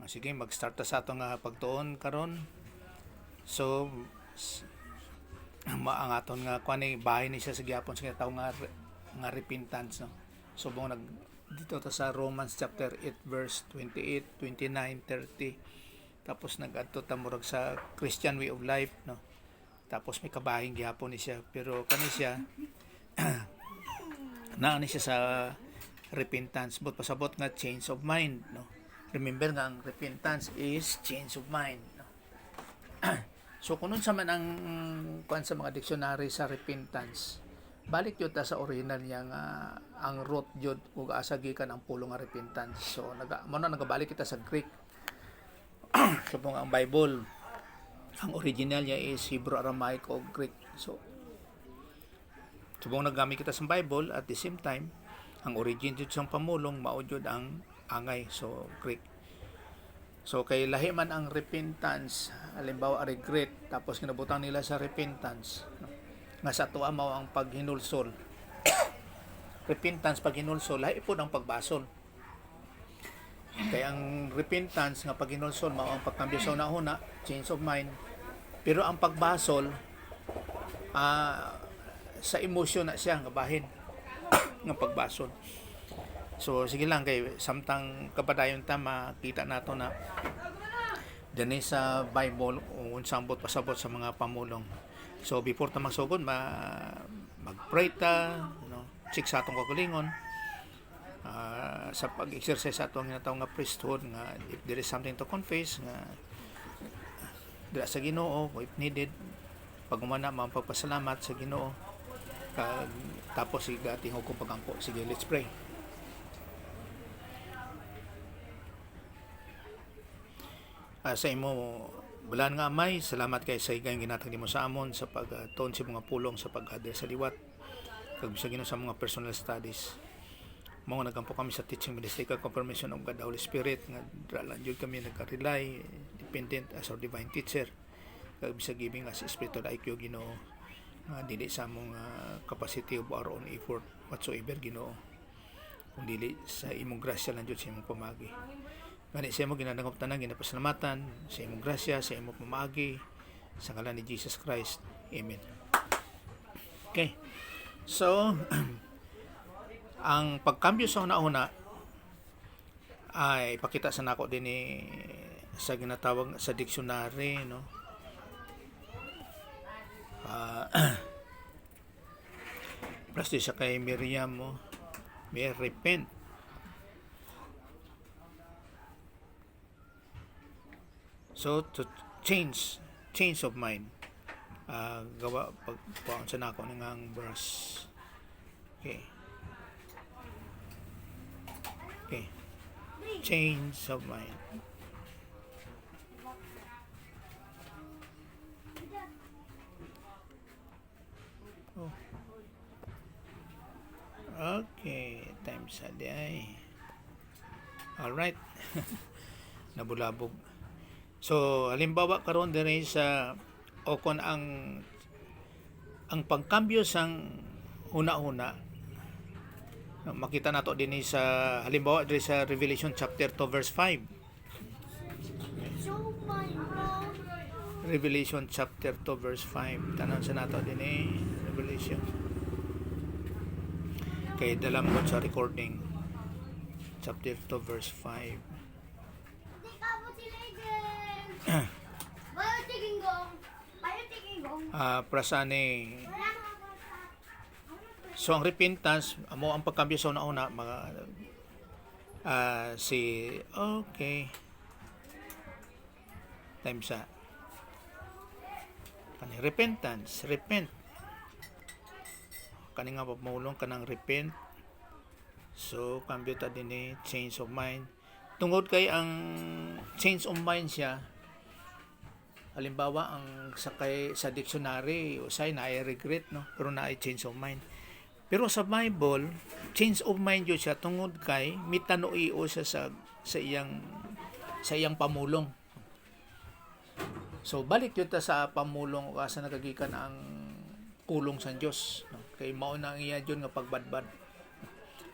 Sige, mag-start ta sa atong pagtuon karon. So ang aton nga kuan ni bahay ni siya sa gyapon sa tawo nga repentance, no. So bong nag dito ta sa Romans chapter 8 verse 28, 29, 30. Tapos nag-adto ta murag sa Christian way of life, no. Tapos may kabahing gyapon ni siya, pero kani siya naa ni siya sa repentance, but pasabot nga change of mind, no. Remember nga ang repentance is change of mind, no? So kung sa man ang kuan sa mga dictionary sa repentance, balik yun ta sa original niya nga ang root jud ug asa gikan ang pulong nga repentance. So nagabalik kita sa Greek. So kung ang Bible, ang original niya is Hebrew, Aramaic o Greek. So subong nagamit kita sa Bible, at the same time ang origin jud sa pamulong mao jud ang angay, so Greek. So kay lahi man ang repentance, halimbawa regret, tapos kinabutang nila sa repentance, no? Nga sa tuwa mao ang paghinulsol. Repentance paghinulsol, lahi po ang pagbasol. Kay ang repentance nga paghinulsol mao ang pagkambyo sa una-una, change of mind. Pero ang pagbasol sa emosyon na siya nga bahin nga pagbasol. So sige lang, kay samtang kapadayon ta makita nato na dani sa Bible unsambot pasabot sa mga pamulong. So before ta magsugod mag-pray ta, no, check sa atong kagalingon, sa pag-exercise sa atong ginatawag nga priesthood, nga if there is something to confess nga dira sa Ginoo, if needed pagumana pagpasalamat sa Ginoo, tapos sige tingog ko pagangko. Sige, let's pray. Sa imo bulan nga Amay, salamat kay sa higayong ginatag nimo sa amon sa pagtuon sa mga pulong sa paghader sa liwat kag sa Ginoo sa mga personal studies. Mao nagampo kami sa teaching ministry kag confirmation of God the Holy Spirit nga dalan jud kami nagka-rely dependent as our divine teacher kag sa giving as spiritual IQ Ginoo, dili sa among capacity of our own effort whatsoever Ginoo, kung dili sa imong grasya lang jud sa imong pamagi. Gani sa imo ginadangop tanan, ginapasalamatan sa imong grasya, sa imong pamagi, sa ngalan ni Jesus Christ. Amen. Okay. So ang pagkambyo sa una-una ay ipakita sa nako din sa ginatawag sa dictionary, no. Plus sa kay Miriam mo, may repent. So to change of mind, gawa pagpaon sa nako ng verse. Okay, change of mind. Oh. Okay, time sa day. All right. Nabulabog. So halimbawa karon dire sa kon ang pagkambyo sang una-una, makita nato din sa halimbawa dire sa Revelation chapter 2 verse 5. Revelation chapter 2 verse 5. Tanan sa nato din Revelation. Kay dalam ko sa recording chapter 2 verse 5. Prasane. So ang repentance amo ang pagkambyo sa una-una okay, time sa repentance, repent kani nga pamulong kanang repent. So kambyo ta din change of mind, tungod kay ang change of mind siya. Halimbawa ang sa dictionary usay na ay regret, no, pero na ay change of mind. Pero sa Bible, change of mind yun siya tungod kay mitanuiyo siya sa iyang pamulong. So balik yun ta sa pamulong o asa nagagikan ang pulong sa Dios, no? Kay mao na ang iya yun nga pagbadbad.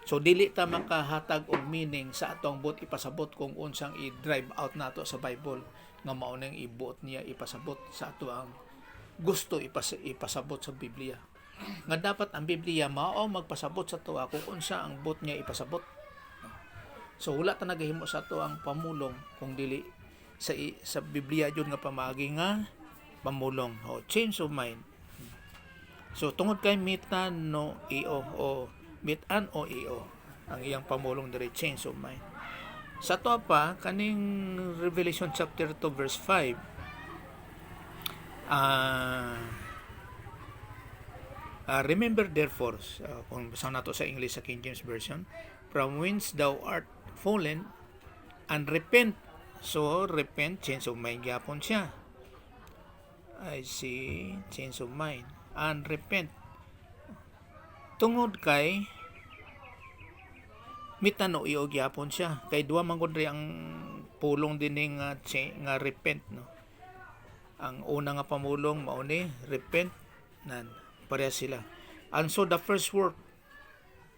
So dili ta makahatag og meaning sa atong buot ipasabot kung unsang i-drive out nato sa Bible nga mao nang ibuot niya ipasabot sa ato ang gusto ipasabot sa Biblia. Nga dapat ang Biblia mao magpasabot sa tuwa kung unsa ang buot niya ipasabot. So wala ta nagahimo sa ato ang pamulong kung dili sa Biblia jud nga pamagi nga pamulong o change of mind. So tungod kay mitan no io o mitan o io ang iyang pamulong diri change of mind. Sa to pa kaning Revelation chapter 2 verse 5 remember therefore kung basa nato sa English sa King James version, from whence thou art fallen, and repent. So repent, change of mind gyapon siya. I see, change of mind and repent tungod kay mitano iyo gyapon siya kay duwa man gud ang pulong dinhi nga repent, no. Ang una nga pamulong mao ni repent, nan pareha sila. And so the first work,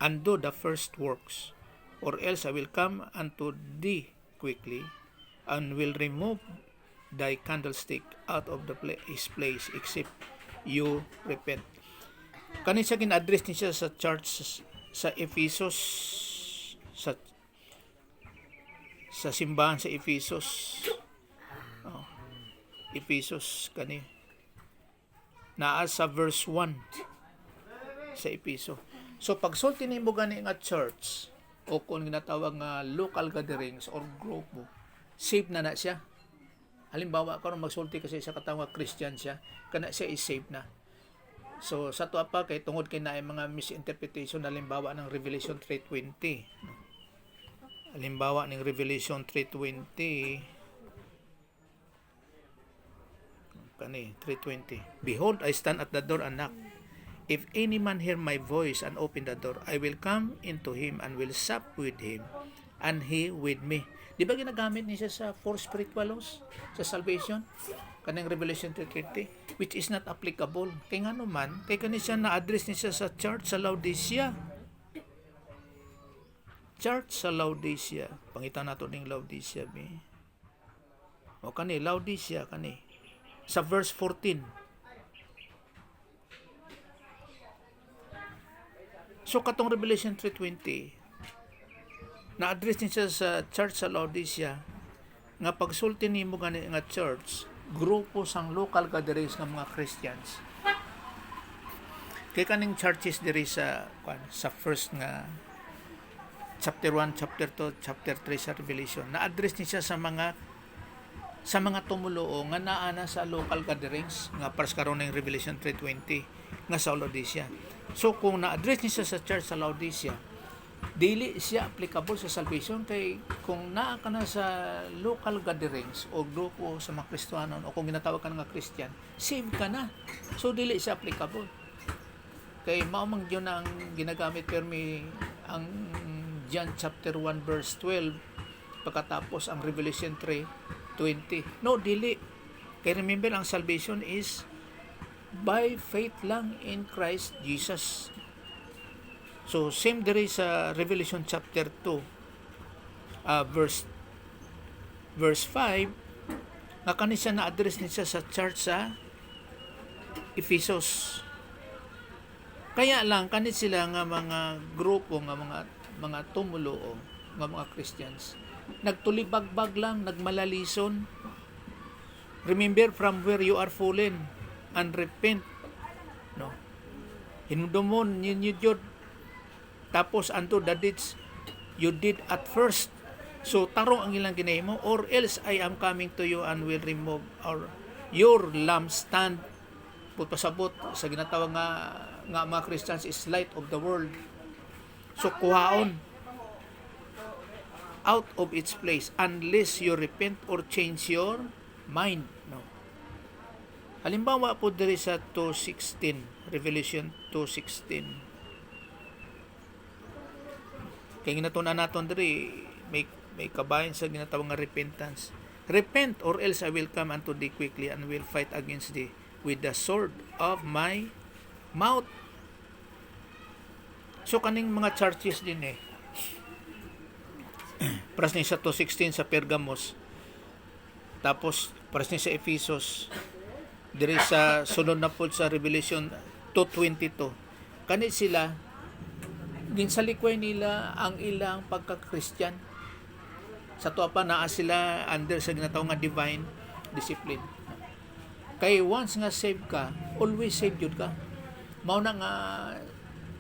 undo the first works, or else I will come unto thee quickly and will remove thy candlestick out of the place except you repent. Kani siya gin-address niya sa church sa Ephesus, sa simbahan sa Ephesus. Ephesus kani naa sa verse 1 sa Ephesus. So pagsulti nimo gani nga church o kung ginatawag nga local gatherings or grupo, saved na siya. Halimbawa karon magsulti kasi sa katawag Christian siya, kana siya is saved na. So sa to pa kay tungod kay naay mga misinterpretation, halimbawa ng Revelation 3:20. Halimbawa ng Revelation 3:20 kani 3:20. Behold, I stand at the door and knock. If any man hear my voice and open the door, I will come into him and will sup with him and he with me. Di ba ginagamit niya sa four spiritual laws sa salvation? Kanang Revelation 3:20, which is not applicable. Kaya nga naman, kaya kani siya na-address niya sa church sa Laodicea. Church sa Laodicea. Pangitan nato ning Laodicea. O kani, Laodicea kani. Sa verse 14. So katong Revelation 3:20, na-address niya sa church sa Laodicea nga pagsulti nimo gani nga church, grupo sang local gatherings ng mga Christians. Kay kaning churches diri sa first nga chapter 1, chapter 2, chapter 3 sa Revelation, na-address niya sa mga tumuluo nga naa na sa local gatherings nga paras karon ning Revelation 3:20 nga sa Laodicea. So kung na-address niya sa church sa Laodicea, dili siya applicable sa salvation kay kung naa ka na sa local gatherings o grupo sa mga Kristiyano o kung ginatawag ka nga Christian, saved ka na. So dili siya applicable. Kay mao man gyud ang ginagamit permi ang John chapter 1 verse 12 pagkatapos ang Revelation 3:20. No, dili. Kaya remember, ang salvation is by faith lang in Christ Jesus. So, same diri sa Revelation chapter 2, verse 5, nga kani siya na-address niya sa church sa Ephesus. Kaya lang, kani sila nga mga grupo, nga mga tumulo, nga mga Christians, nagtulibagbag lang, nagmalalison. Remember from where you are fallen and repent, no. Hinumdumon ninyo jud tapos unto the deeds you did at first. So tarong ang ilang ginahimo, or else I am coming to you and will remove your lampstand. Pasabot sa ginatawag nga mga Christians is light of the world. So kuhaon out of its place unless you repent or change your mind, no. Halimbawa po diri sa 2:16, Revelation 2:16. Kaya ginatunan naton diri may kabayan sa ginatawag nga repentance. Repent or else I will come unto thee quickly and will fight against thee with the sword of my mouth. So kaning mga churches din paras ni sa 2:16 sa Pergamos, tapos paras ni sa Ephesus, diri sa sunod na pod sa Revelation 2:22. Kani sila ginsalikoy nila ang ilang pagka-Christian. Sa tuwa pa naa sila under sa ginatawag nga divine discipline. Kay once nga save ka, always save jud ka. Mao na nga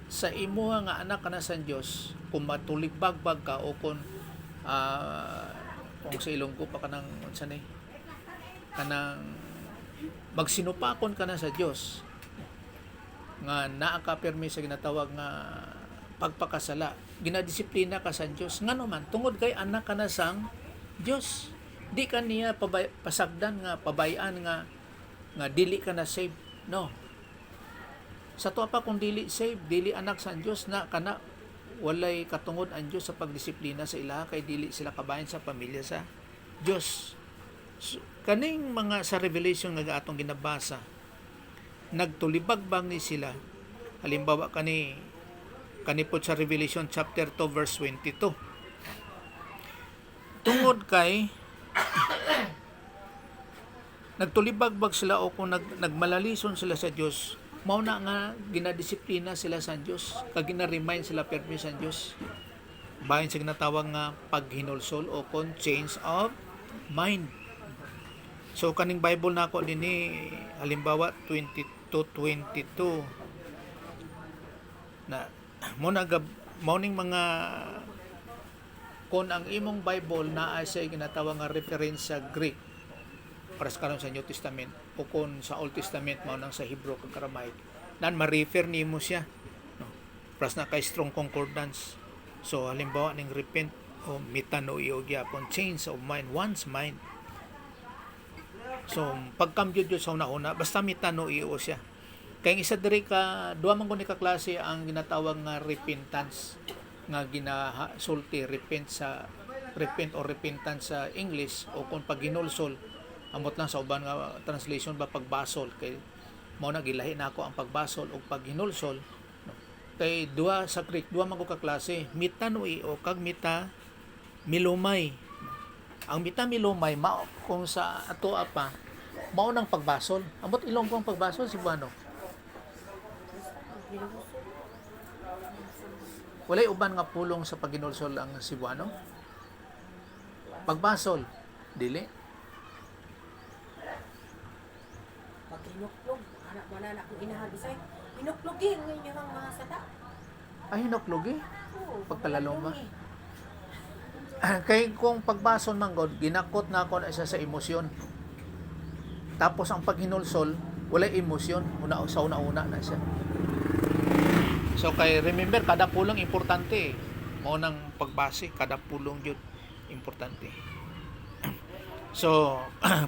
sa imo nga anak ka na sa Dios, kung matulig bagbag ka o kung sa Ilonggo pa kanang unsa ni kanang magsinupakon ka na sa Dios nga naa ka permi sa ginatawag nga pagpakasala, ginadisiplina ka sa Dios ngano man tungod kay anak ka na sang Dios. Di ka niya pasagdan nga pabayaan nga dili ka na save. No. Sa tuwa pa kung dili save, dili anak sa Dios na kana walay katungod ang Dios sa pagdisiplina sa ilaha kay dili sila kabayan sa pamilya sa Dios. So, kaning mga sa Revelation nga atong ginabasa, nagtulibagbang ni sila. Halimbawa kanipod sa Revelation chapter 2 verse 22. Tungod kay nagtulibagbag sila o kung nagmalalison sila sa Dios, mao na nga ginadisiplina sila sa Dios, kag gina-remind sila permi sa Dios. Bahin sa ginatawag nga paghinulsol o kung change of mind. So kaning Bible nako dinhi halimbawa 22:22 na mo ning mga kung ang imong Bible naa sa ginatawag nga reference sa Greek para sa karon sa New Testament o kung sa Old Testament mao nang sa Hebrew kag Aramaic, nan ma-refer nimo siya, no? Pras na kay strong concordance. So halimbawa ning repent o metanoia gyapon, change of mind, one's mind. So pagkambyod yun sa una-una, basta metanoia siya. Kay isa diri ka duha man guni ka klase ang ginatawag nga repentance nga ginasulti repent o repentance sa English o kung paghinulsol amot lang sa uban nga translation ba pagbasol, kay mao na gilahi nako ang pagbasol o paghinulsol, no? Kay duha sa Greek duha man ko ka klase, metanoi o kag meta milomai. Ang meta milomai mao kung sa atoa pa mao nang pagbasol, amot Ilonggo ang pagbasol Cebuano. Walay uban nga pulong sa paghinulsol ang Cebuano. Pagbasol dili. Hinuklog, anak mo na akong inahabisay. Hinuklogin ngayon yung mga sata. Ay hinuklogi? Oo. Pagkalaloma. Kay kung pagbason man god, ginakot na ako na isa sa emosyon. Tapos ang paghinulsol, walay emosyon, sa una-una na siya. So kay remember, kada pulong importante. Mao nang pagbase, kada pulong yun importante. So,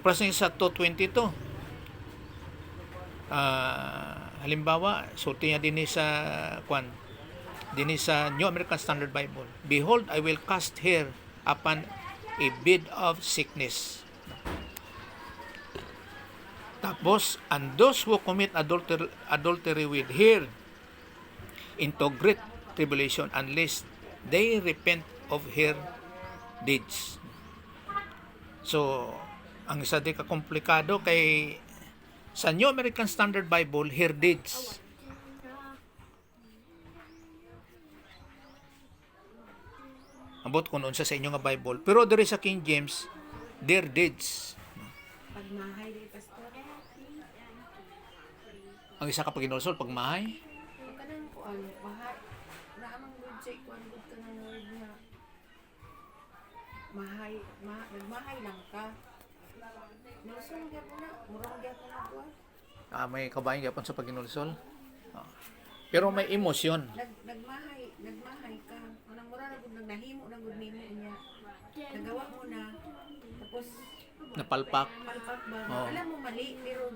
prasing sa 2:22. Halimbawa, sulti niya din sa New American Standard Bible. Behold, I will cast her upon a bed of sickness. Tapos, and those who commit adultery with her into great tribulation unless they repent of her deeds. So, ang isa di ka komplikado kay sa New American Standard Bible, her deeds. Abot kung unsa sa inyo nga Bible. Pero diri sa King James, their deeds. Pagmahay di pastor. Ang isa ka paghinulsol, pagmahay. Kanang kuan, bahay. Naamang good say kuan good kanang word na. Nagmahay lang ka. Nulsol gyapon na, murang gyapon na kuan. May kabayan gyapon sa paghinulsol. Pero may emosyon. Nagmahay ka. Anang mura na gud nagnahimo na gud nimo niya. Nagawa mo na. Tapos Napalpak. palpak ba? Oo. Alam mo mali pero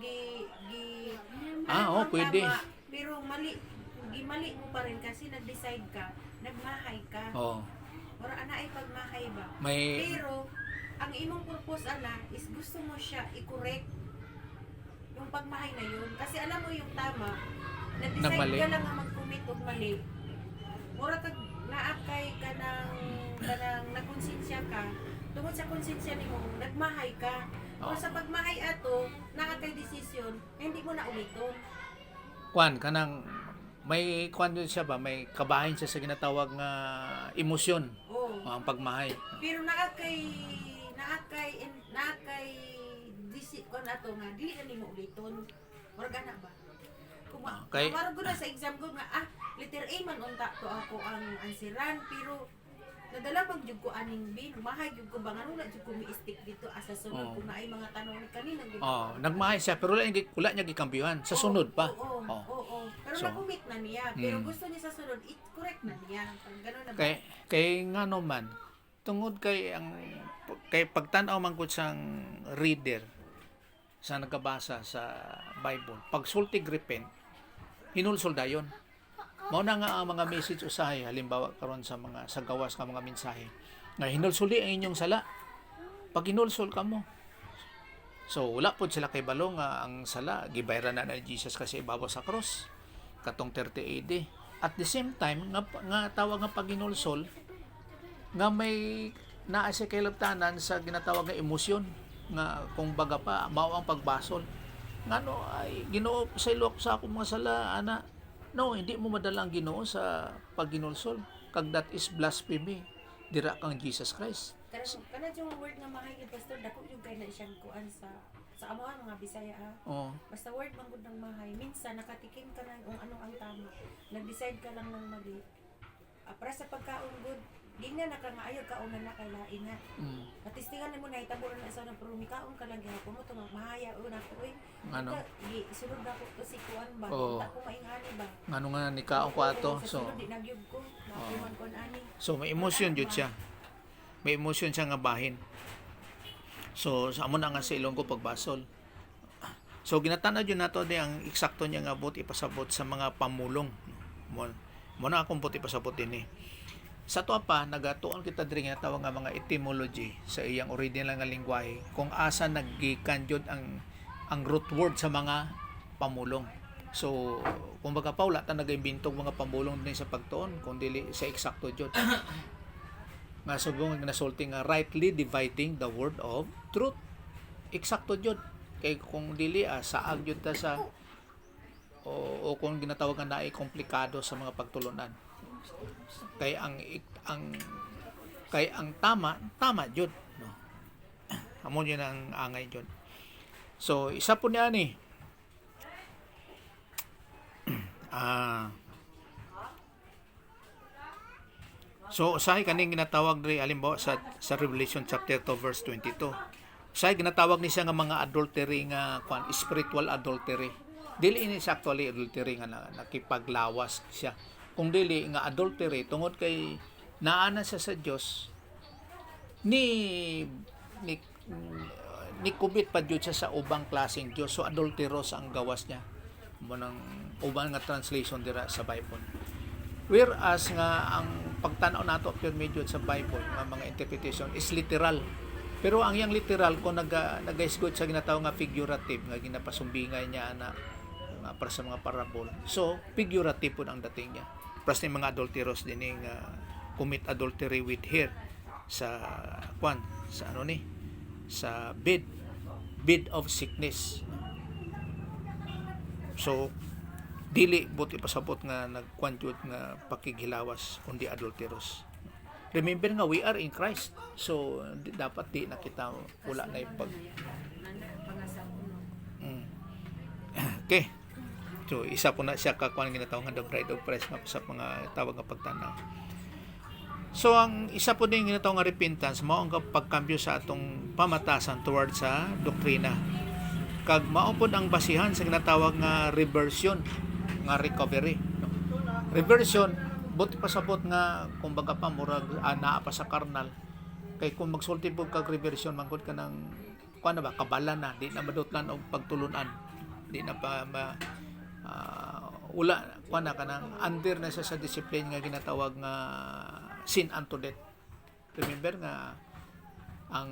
Oo, pwede. tama, pero mali mo pa rin kasi nag-decide ka, nagmahay ka. Oo. Or ana ay pagmahay ba? May Pero ang imong purpose ana is gusto mo siya i-correct yung pagmahay na yun. Kasi alam mo yung tama, nag-decide Nagmali. ka lang nga mag-commit og mali. mura kag naakay kanang nakonsensya ka. Tungod sa konsensya nimo, nagmahay ka. O sa pagmahay ato, naakay desisyon, hindi mo na uliton. Kwan kanang may kwan yun siya ba, may kabahin siya sa ginatawag nga emosyon, Oh. ang pagmahay. Pero naakay kon ato nga dili na nimo uliton. Murag ana ba? Kung Okay. marag ko na sa exam ko nga letter A man unta to ako ang ansiran pero nadala pag jud ko aning B, mahay jud ko bang ano na jud ko mi-stick dito asa sunod Oh. kung naay mga tanong ni kanina gid. Nagmahay siya pero wala niya gikambyuhan sa sunod pa. Oo. Pero So, nakumit na niya. Pero mm. gusto niya sa sunod, correct na niya. Ganun na ba? Kay nga man tungod kay pagtan-aw man gud sang reader sa nagabasa sa Bible, pag sultig repent, hinulsol dayon. Mao na nga ang mga message usahay halimbawa karon sa mga sa gawas ka mga mensahe nga hinulsuli ang inyong sala. Pag hinulsol ka mo, so wala pod sila kay balo nga ang sala gibayran na ni Jesus kasi ibabaw sa cross katong 30 AD. At the same time nga tawag nga pag hinulsol nga may naa sa kailabtanan sa ginatawag nga emosyon nga kung baga pa mao ang pagbasol ngano ay Ginoo sa ilok sa akong mga sala ana. No, hindi mo madala ang Ginoo sa pagginulsol kag that is blasphemy dira kang Jesus Christ. Kana yung word nga mahay ni pastor dako yung kay na siyang kuan sa amoan mga Bisaya Basta word man gud ng mahay minsan nakatikim ka na kung ano ang tama. Nag-decide ka lang ng mali. Para sa pagkaon good di na nakangaayo ka una na kay lain na. Matistingan mo na hitabo na sa nang pero mikaon ka lang gyapon mo to mahaya una ko Ano? Sunod na ko to si kuan ba? Oo. Ta ko maingani ba? Ngano nga ni kaong ko ato. So Sunod di nagyug ko. Nakuman ko ani. so may emosyon jud siya. May emosyon siya nga bahin. So sa amo na nga sa ilong ko pagbasol. So ginatan-aw jud nato di ang eksakto niya nga buti ipasabot sa mga pamulong. Mo na akong buti ipasabot din Sa to pa nagatuon kita diri nga tawag nga mga etymology sa iyang original nga lengguwahe kung asa naggikan jud ang root word sa mga pamulong. So kumbaga pa wala ta nagaimbintog mga pamulong din sa pagtuon kung dili sa eksakto jud. Nga subong nga nasulti nga rightly dividing the word of truth. Eksakto jud kay kung dili saag jud ta sa o kung ginatawag nga naay komplikado sa mga pagtulunan. Kay ang tama jud no. Amo yun ang angay jud. So isa po niya ni so usahay kaning ginatawag diri halimbawa sa Revelation chapter 2 verse 22. Usahay ginatawag ni siya nga mga adultery nga spiritual adultery. Dili ini sa actually adultery nga nakipaglawas siya. Kung dili nga adultery tungod kay naana siya sa Dios ni commit pa jud siya sa ubang klaseng Dios. So adulteros ang gawas niya. Mo nang ubang nga translation dira sa Bible. Whereas nga ang pagtanaw nato pure medyo sa Bible nga mga interpretation is literal. Pero ang yang literal ko nag-isgot sa ginatawag nga figurative nga ginapasumbingay niya na para sa mga parable. So figurative po ang dating niya. Plus ni mga adulteros din nga commit adultery with her sa sa bed of sickness. So dili buti pasabot nga nagkuan jud nga pakighilawas kundi adulteros. Remember nga we are in Christ. So dapat di na kita wala na ipag Okay. So isa po na siya kakuan ginatawag nga the bride of Christ nga sa mga tawag nga pagtanaw. So ang isa po din ginatawag nga repentance mao ang pagkambyo sa atong pamatasan towards sa doktrina. Kag mao pod ang basihan sa ginatawag nga reversion nga recovery. Reversion buti pasabot nga kumbaga pa murag naa pa sa karnal. Kay kung magsulti po kag reversion mangkod ka ng kuan na ba kabala na di na madutlan og pagtulunan. Di na pa wala kuan na kanang under na sa discipline nga ginatawag nga sin unto death. Remember nga ang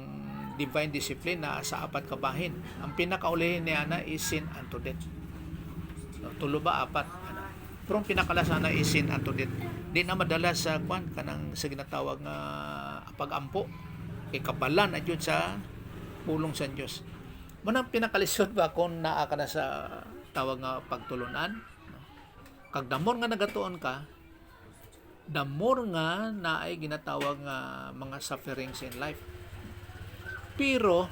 divine discipline na sa apat ka bahin. Ang pinakaulihin niya na is sin unto death. So, tulo ba apat? Pero ang pinakalasana is sin unto death. Di na madala sa kwan kanang sa ginatawag nga pag-ampo. Kay kabalan adyon sa pulong sa Dios. Manang pinakalisod ba kung naa ka na sa tawag nga pagtulunan? Kag damor nga nagatuon ka, damor nga naay ginatawag nga mga sufferings in life. Pero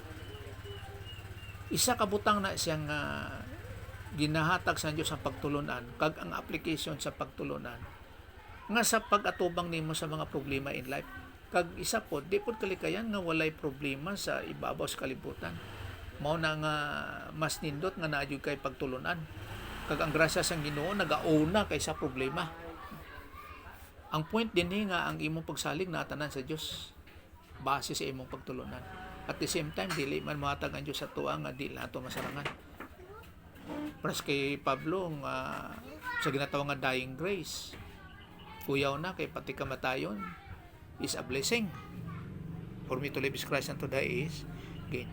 isa ka butang na siyang ginahatag sa Dios ang pagtulunan kag ang application sa pagtulunan nga sa pag-atubang nimo sa mga problema in life. Kag isa po, di po kalikayan nga walay problema sa ibabaw sa kalibutan. Mao na nga mas nindot nga naadyo kay pagtulunan. Kag ang grasya sang Ginoo nagauna kaysa problema. Ang point din nga ang imong pagsalig naatanan sa Dios base sa imong pagtulunan. At the same time dili man mohatag ang Dios sa tuwa nga dili nato masarangan. Pras kay Pablo nga sa ginatawag nga dying grace. Kuyaw na kay pati kamatayon is a blessing. For me to live is Christ and to die is gain.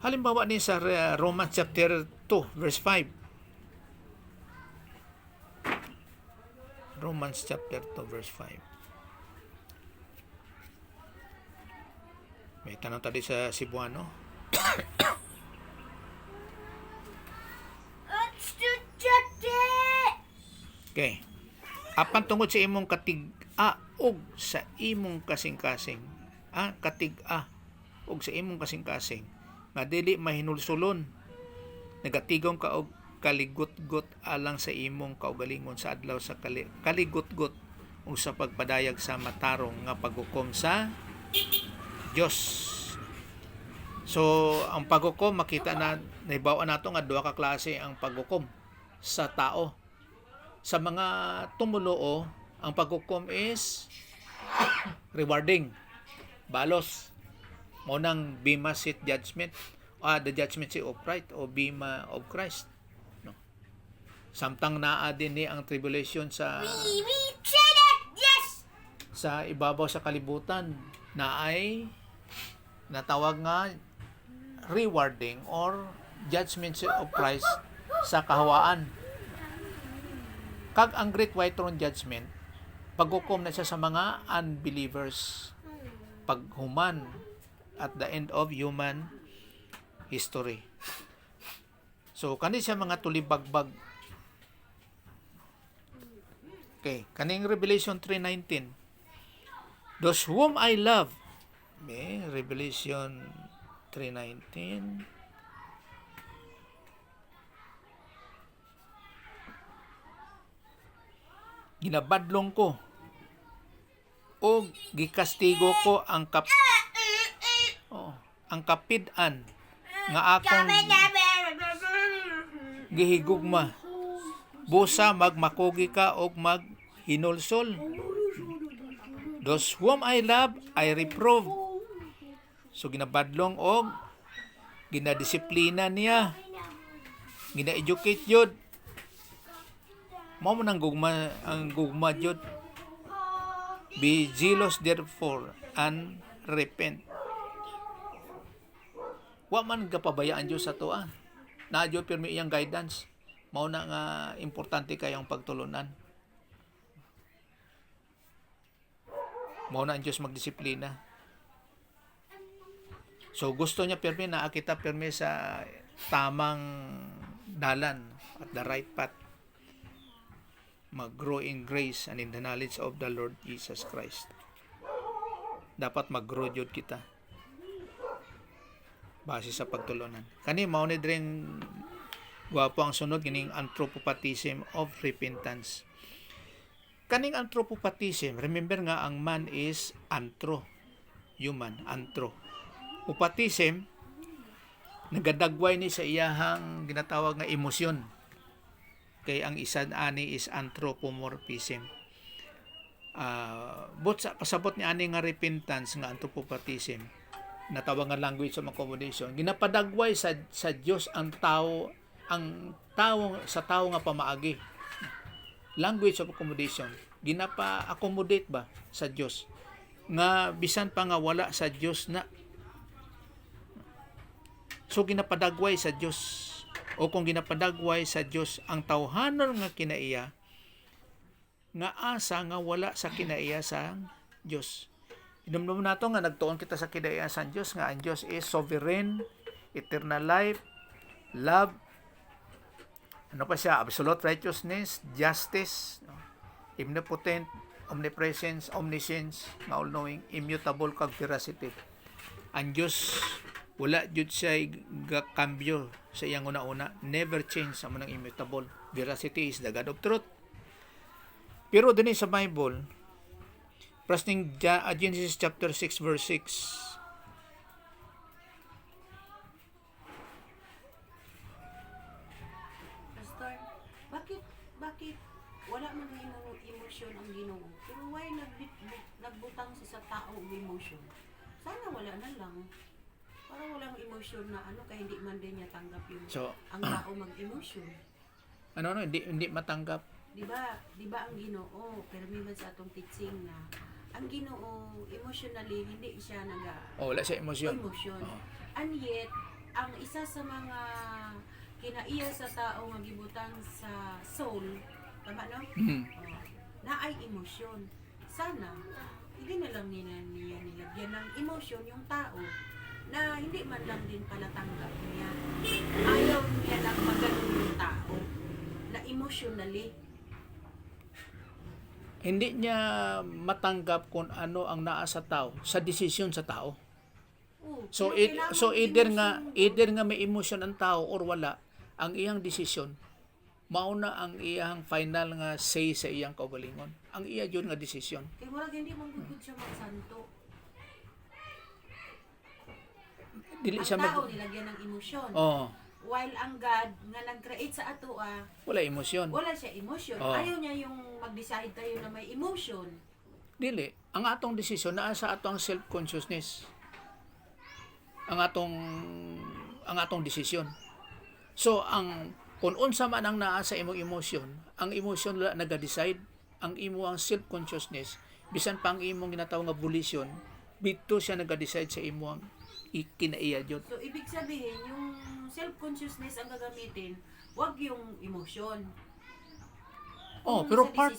Halimbawa ni sa Romans chapter 2 verse 5. Romans chapter 2 verse 5. May tanong tadi sa Cebuano. Okay. Apan tungod sa imong katig-a og sa imong kasing-kasing. Katig-a og sa imong kasing-kasing. Nga dili mahinulsulon. Nagatigong ka og kaligot-got alang sa imong kaugalingon sa adlaw sa kaligot-got o sa pagpadayag sa matarong nga paghukom sa Dios. So, ang paghukom makita na nahibaw nato nga duha ka klase ang paghukom sa tao. Sa mga tumuloo, ang paghukom is rewarding, balos. Mo nang bema seat judgment, the judgment seat of right o bema of Christ. No. Samtang naa din ni ang tribulation sa sa ibabaw sa kalibutan na ay natawag nga rewarding or judgment seat of Christ sa kahawaan. Kag ang Great White Throne Judgment, paghukom na siya sa mga unbelievers. Paghuman at the end of human history. So, kani siya mga tulibagbag. Okay, kaning Revelation 3:19. Those whom I love. Okay, Revelation 3:19. Ginabadlong ko o gikastigo ko ang kapid-an nga akong gihigugma. Busa magmakugi ka og maghinulsol. Those whom I love, I reprove. So ginabadlong og ginadisiplina niya. Gina-educate yun. Mao man ang gugma jud. Be zealous therefore and repent. Wa man kapabayaan Dios sa toa. Na jud pirmi iyang guidance. Mao na nga importante kay ang pagtulunan. Mao na ang Dios magdisiplina. So gusto niya pirmi na kita pirmi sa tamang dalan at the right path. Mag-grow in grace and in the knowledge of the Lord Jesus Christ. Dapat mag-grow jud kita base sa pagtulunan. Kani mao ni dring gwapo ang sunod kining anthropopathism of repentance. Kaning anthropopathism, remember nga ang man is anthro, human, anthro. Upathism nagadagway ni sa iyahang ginatawag nga emosyon. Kay ang isa ani is anthropomorphism. But sa pasabot ni ani nga repentance nga anthropopathism, natawag nga language of accommodation, ginapadagway sa Dios ang tao sa tao nga pamaagi. Language of accommodation, ginapa-accommodate ba sa Dios nga bisan pa nga wala sa Dios na. So ginapadagway sa Dios. O kung ginapadagway sa Dios ang tawhanon nga kinaiya, nga asa nga wala sa kinaiya sang Dios. Hinumdum nato nga nagtuon kita sa kinaiya sang Dios nga ang Dios is sovereign, eternal life, love, ano pa siya, absolute righteousness, justice, no? Omnipotent, omnipresence, omniscience, all-knowing, immutable, kag veracity. Ang Diyos, wala jud siya gakambyo sa iyang una-una, never change sa munang immutable. Veracity is the God of truth. Pero din sa Bible, prasning Genesis chapter 6 verse 6, bakit wala man himong emosyon ang Ginoo, pero why nagbutang sa tao og emosyon? Sana wala na lang, para walang emosyon na kaya hindi man din niya tanggap yung ang tao mag-emosyon. Hindi matanggap. Di ba ang Ginoo, pero may man sa atong teaching na ang Ginoo emotionally hindi siya wala siya emosyon. And yet ang isa sa mga kinaiya sa tao nga gibutang sa soul, tama no? Na ay emosyon. Sana hindi na lang niya nilagyan ng emosyon yung tao na hindi man lang din pala tanggap niya. Ayaw niya lang maganon yung tao na emotionally. Hindi niya matanggap kung ano ang naa sa tao, sa desisyon sa tao. So either nga may emosyon ang tao or wala, ang iyang desisyon mauna ang iyang final nga say sa iyang kaugalingon. Ang iya jud nga desisyon. Kay murag hindi man gud siya magsanto. Dili siya tao nilagyan ng emosyon. While ang God nga nag-create sa ato wala emosyon. Wala siya emosyon. Ayaw niya yung mag-decide tayo na may emotion. Dili, ang atong desisyon naa sa atong self-consciousness. Ang atong desisyon. So kung unsa man ang naa sa imong emosyon, ang emosyon la naga-decide, ang imong self-consciousness, bisan pa ang imong ginatawag nga volition, bito siya naga-decide sa imong kinaiya jud. So ibig sabihin yung self-consciousness ang gagamitin, wag yung emosyon. Pero part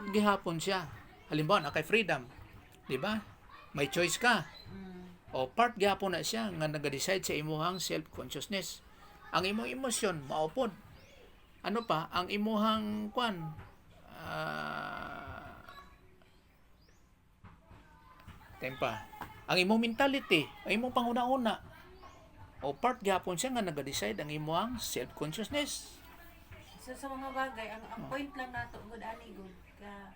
gihapon siya. Halimbawa, na kay freedom, di ba? May choice ka. Part gihapon na siya nga naga-decide sa imong self-consciousness. Ang imong emosyon maupod. Ano pa? Ang imong ang imong mentality, ang imong panguna-una. Part gihapon siya nga naga-decide ang imong self-consciousness. So sa mga bagay, ang point lang nato gud ani gud ka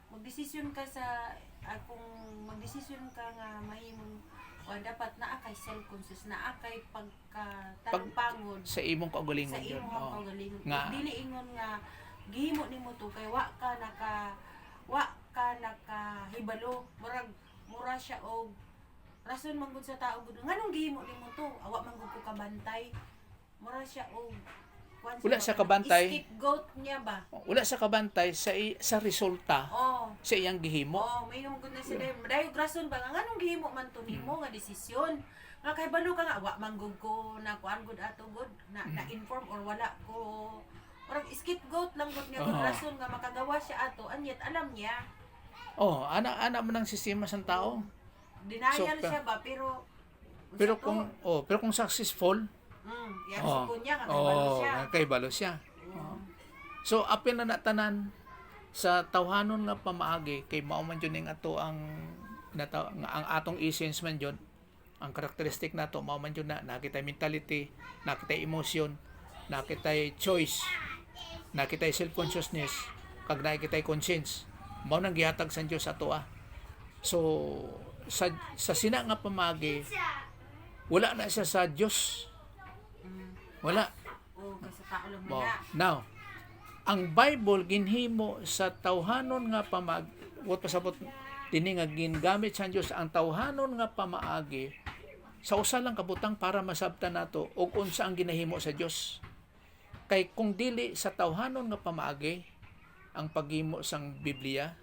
magdesisyon ka sa kung magdesisyon ka nga mahimong dapat naa kay self-conscious, naa kay pagkatagpangod sa imong kaugalingon sa imong kaugalingon. Nga Dili ingon nga gihimo nimo to kay wa ka nakahibalo, mura siya og rason man gud sa tao gud nganong gihimo nimo to, awa man gud ko kabantay, mura siya og wala sa kabantay. Scapegoat niya ba? Wala sa kabantay sa resulta. Sa iyang gihimo. May yung good na sila. Dayo rason ba nga nganong gihimo man to nimo nga desisyon. Nga kay balo ka nga wa man gud ko na kuan gud ato gud na inform or wala ko. Parang scapegoat lang gud nga gud rason nga makagawa siya ato anyat alam niya. Ana man ang sistema sa tao. Denial siya ba pero kung successful, kaibalo siya. So apil na natanan sa tawhanon nga pamaagi kay mao man jud ning ato ang atong essence man jud, ang karakteristik nato mao man jud nakita mentality, nakita emotion, nakita choice, nakita self-consciousness, kag nakita conscience. Mao nang gihatag sa Dios ato So sa sina nga pamaagi wala na siya sa Dios. Wala. Kasi tao lang nila. Now, ang Bible ginhimo sa tawhanon nga pasabot dinhi nga gingamit sa Dios ang tawhanon nga pamaagi sa usa lang kabutang para masabtan nato og unsa ang ginahimo sa Dios. Kay kung dili sa tawhanon nga pamaagi ang paghimo sang Biblia,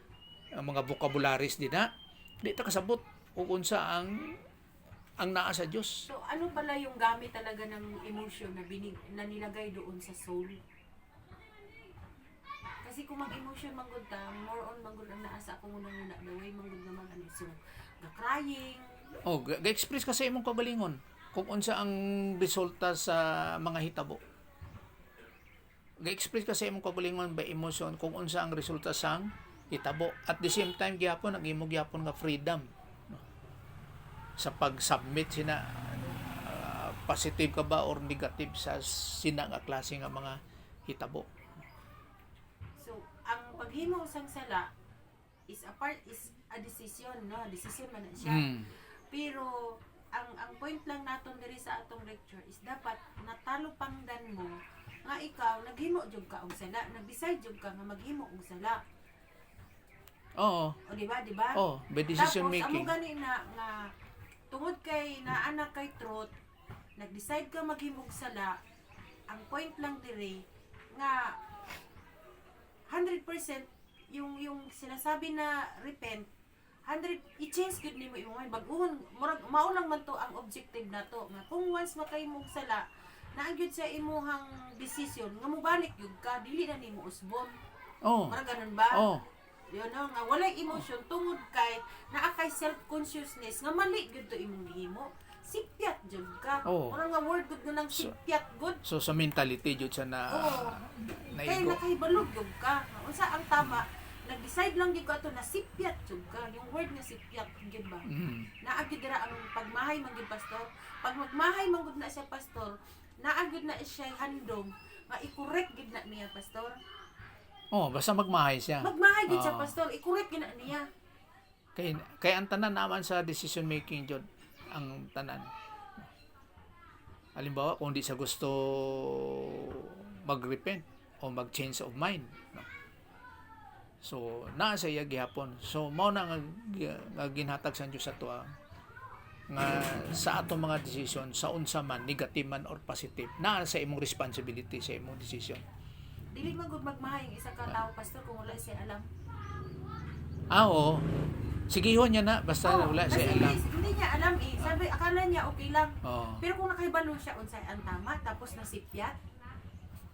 ang mga vocabularies dinha, di ta kasabot og unsa ang naa sa Diyos. So, ano pala yung gamit talaga ng emotion na nilagay doon sa soul? Kasi kung mag-emotion manggod ta, more on manggod ang naasa ko muna muna the way manggod naman ano so crying. Oh, ga-express ka sa imong kagalingon kung unsa ang resulta sa mga hitabo. Ga-express ka sa imong kagalingon by emotion kung unsa ang resulta sang hitabo. At the same time gyapon ang imo gyapon nga freedom no? Sa pag-submit sina positive ka ba or negative sa sina nga klase nga mga hitabo. So, ang paghimo sang sala is a decision, no? Decision man na siya. Pero ang point lang naton diri sa atong lecture is dapat natalo pangdan mo nga ikaw naghimo jud ka og sala, nag-decide jud ka nga maghimo og sala. Oo. O di ba? Oh, by decision Tapos, making. amo gani na nga tungod kay naanak kay truth, nag-decide ka maghimo og sala. Ang point lang diri nga 100% yung sinasabi na repent 100 i-change gud nimo imong mind bag-ohon murag mao lang man to ang objective nato nga kung once makahimog sala naa gyud sa imuhang decision nga mobalik gyud ka dili na nimo usbon. Murag ganun ba? Yun no, nga walay emotion tungod kay naa kay self-consciousness nga mali gyud to imong gihimo. Sipyat jud ka. Murag nga word gud nang sipyat gud. So sa mentality jud sa Kaya nakahibalog gyud ka. Unsa ang tama? Nag-decide lang gyud ka to na sipyat jud ka. Yung word nga sipyat gyud ba? Naa gyud dira ang pagmahay man gyud pastor. Pag magmahay man gyud na siya pastor, naa gyud na siya handom nga i-correct gyud na niya pastor. Basta magmahay siya. Magmahay gyud siya pastor, i-correct gyud na niya. Kay ang tanan naman sa decision making jud ang tanan. Halimbawa, kung di sa gusto mag-repent o mag-change of mind. No? So, naa sa iya gihapon. So, mao na nga ginhatag sa Dios ato nga sa atong mga decision, sa unsa man, negative man or positive, naa sa imong responsibility sa imong decision. Dili man gud magmahay ang isa ka tawo pastor kung wala siya alam. Oo. Sigihon niya na, basta wala siya alam. Hindi niya alam eh. Sabi, akala niya okay lang. Oo. Pero kung nakahibalo siya unsay ang tama, tapos nasipyat.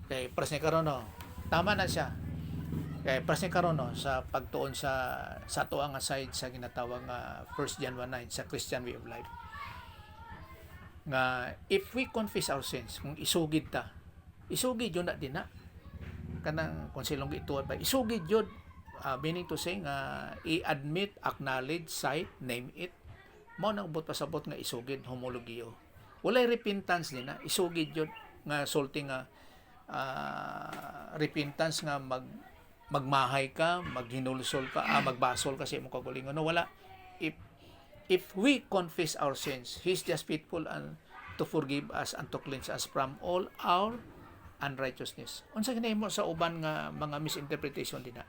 Kay pras ni karon no. Tama na siya. Kay pras ni karon no sa pagtuon sa ato nga side sa ginatawag nga 1 John 1:9 sa Christian way of life. Nga if we confess our sins, kung isugid ta, isugid yun na din na. Kanang kung silong gituod ba, isugid yun. Meaning to say nga i-admit, acknowledge, cite, name it. Mao nang but pasabot nga isugid homologio. Walay repentance din na isugid yun nga sulti nga repentance nga magmahay ka, maghinulsol ka, magbasol ka sa imong kagalingon. No, wala. If we confess our sins, He's just faithful and to forgive us and to cleanse us from all our unrighteousness. Unsa ginahimo sa uban nga mga misinterpretation din na?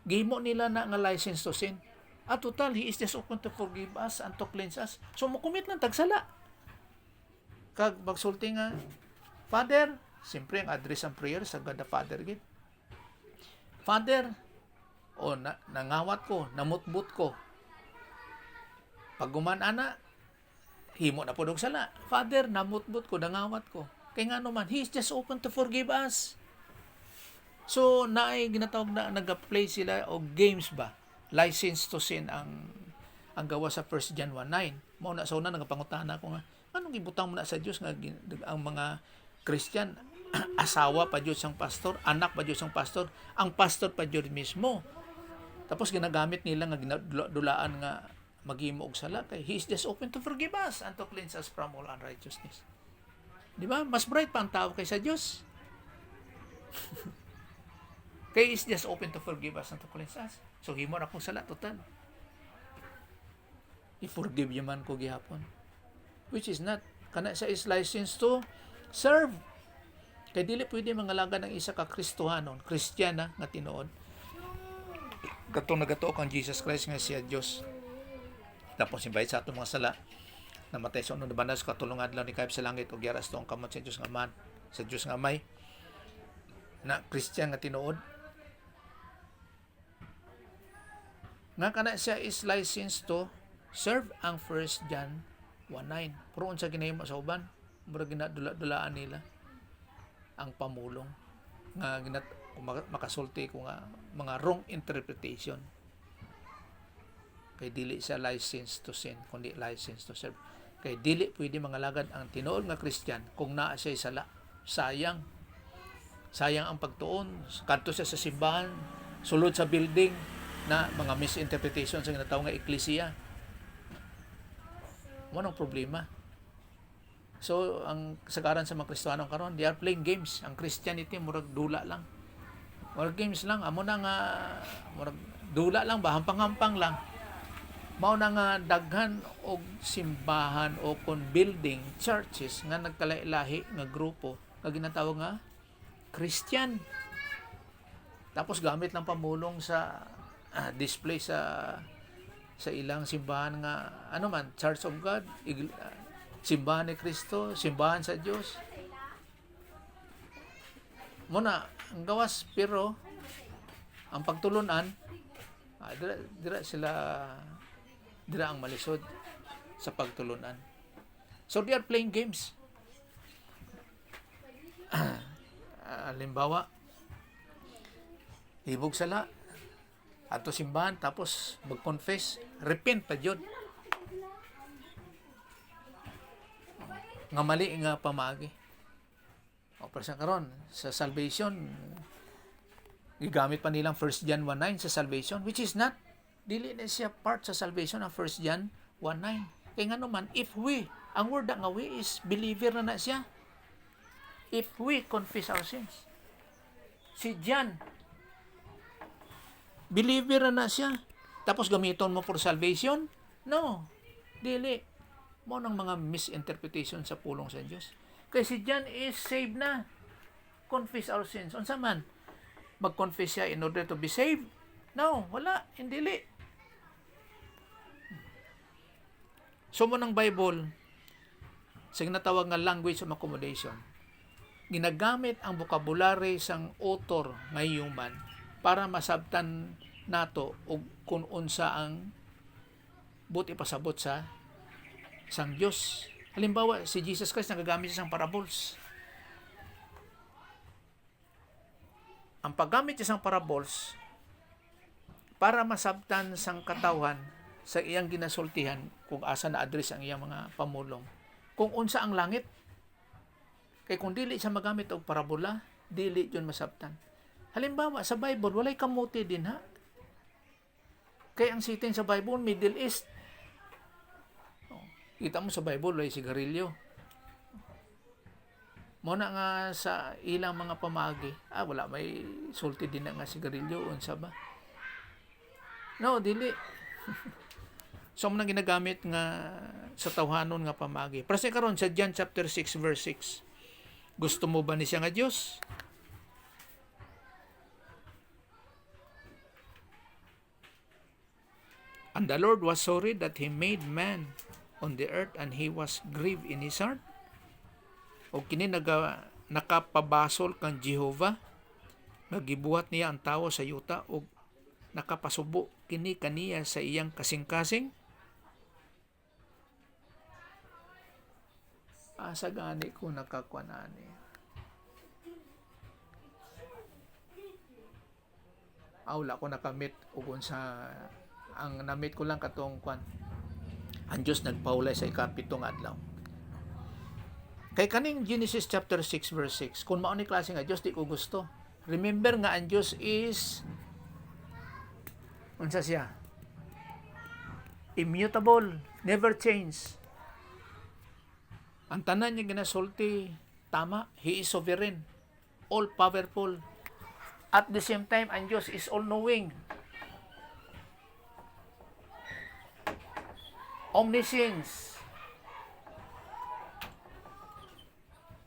Gihimo nila na nga license to sin. At total, He is just open to forgive us and to cleanse us. So, makumit lang tagsala. Kag magsulti nga, Father, siyempre ang address ang prayer sa God the Father gid. Father, nangawat ko, namutbut ko. Pag guman-ana, himo na po dong sala. Father, namutbut ko, nangawat ko. Kaya nga naman, He is just open to forgive us. So, naay ginatawag na nag-play sila o games ba? License to sin ang gawa sa 1 John 1:9. Mao na sa una nagapangutana ko nga, anong ibutang mo na sa Dios nga ang mga Christian asawa pa Diyos ang pastor, anak pa Diyos ang pastor, ang pastor pa Diyos mismo. Tapos ginagamit nila nga ginadulaan nga maghimo og sala kay He is just open to forgive us and to cleanse us from all unrighteousness. Di ba? Mas bright pa ang tao kaysa Diyos. Kay is just open to forgive us and to cleanse us. So, himo na kong sala, total. I-forgive yaman ko gihapon. Which is not. Kana siya is licensed to serve. Kaya dili pwede mangalaga ng isa ka Kristohanon, Kristiyana nga tinuod. Katong nagatuo kang Jesus Christ nga siya Diyos. Tapos invite sa atong mga sala. Namatay sa unong nabanas katulungan lang ni Kaib sa langit o giaras to ang kamot sa Diyos nga man, sa Diyos nga may na Christian nga tinuod. Nga kana siya is licensed to serve ang 1 John 1:9. Pero unsa ginahimo sa uban, mura ginadula-dulaan nila ang pamulong nga kung makasulti ko nga mga wrong interpretation. Kay dili siya license to sin, kundi license to serve. Kay dili pwede mangalagad ang tinuod nga Christian kung naa siya sala. Sayang ang pagtuon. Kadto siya sa simbahan, sulod sa building na mga misinterpretation sa ginatawag nga eklesiya. Anong problema? So, ang sagaran sa mga Kristiyano karon, they are playing games. Ang Christianity, murag dula lang. Murag games lang. Amo na nga, murag dula lang ba? Hampang-hampang lang. Mao na nga daghan og simbahan o kon building, churches nga nagkalailahi nga grupo nga ginatawag nga Christian. Tapos gamit lang pamulong sa display sa ilang simbahan nga ano man, Church of God, simbahan ni Kristo, simbahan sa Dios. Muna ang gawas, pero ang pagtulunan dira ang malisod sa pagtulunan. So they are playing games. Halimbawa, hibog sala ato simbahan, tapos mag-confess, repent pa jud nga mali nga pamagi. O persa karon sa salvation, gigamit pa nilang 1 John 1:9 sa salvation, which is not, dili na siya part sa salvation ang 1 John 1:9. Kaya nga naman, if we, ang word nga we is believer na siya. If we confess our sins. Si John, believer na siya. Tapos gamiton mo for salvation? No. Dili. Mo ng mga misinterpretation sa pulong sa Diyos. Kaya si John is saved na. Confess our sins. Unsa man? Mag-confess siya in order to be saved? No. Wala. Hindi. So mo ng Bible, sa ginatawag nga language of accommodation, ginagamit ang vocabulary sang author nga human para masabtan nato og kung unsa ang buti pasabot sa sang Dios. Halimbawa, si Jesus Christ nagagamit siya sang parables. Ang paggamit siya sang parables para masabtan sang katawan sa iyang ginasultihan kung asa na address ang iyang mga pamulong, kung unsa ang langit. Kay kung dili siya magamit og parabola, dili yun masabtan. Halimbawa, sa Bible, walay kamote din ha. Kay ang siting sa Bible, Middle East. Kita mo sa Bible, walay sigarilyo. Muna nga sa ilang mga pamagi, wala, may sulti din na nga sigarilyo, unsa ba? No, dili. So, mo nang ginagamit nga sa tawhanon nga pamagi. Pero karon sa John chapter 6 verse 6. Gusto mo ba ni siya nga Dios? And the Lord was sorry that He made man on the earth, and He was grieved in His heart. O kini nakapabasol kang Jehovah, nagibuhat niya ang tawo sa yuta, o nakapasubo kini kaniya sa iyang kasing-kasing. Asa gani ko nakakwanani. Wala ko nakamit ugon sa ang namit ko lang katong kwan. Ang Diyos nagpaulay sa ikapitong adlaw. Kay kaning Genesis chapter 6 verse 6, kung mao ni klase nga Diyos di ko gusto. Remember nga ang Diyos is unsa siya? Immutable, never change. Ang tanan niya ginasulti, tama, He is sovereign, all-powerful. At the same time, ang Diyos is all-knowing. Omniscience.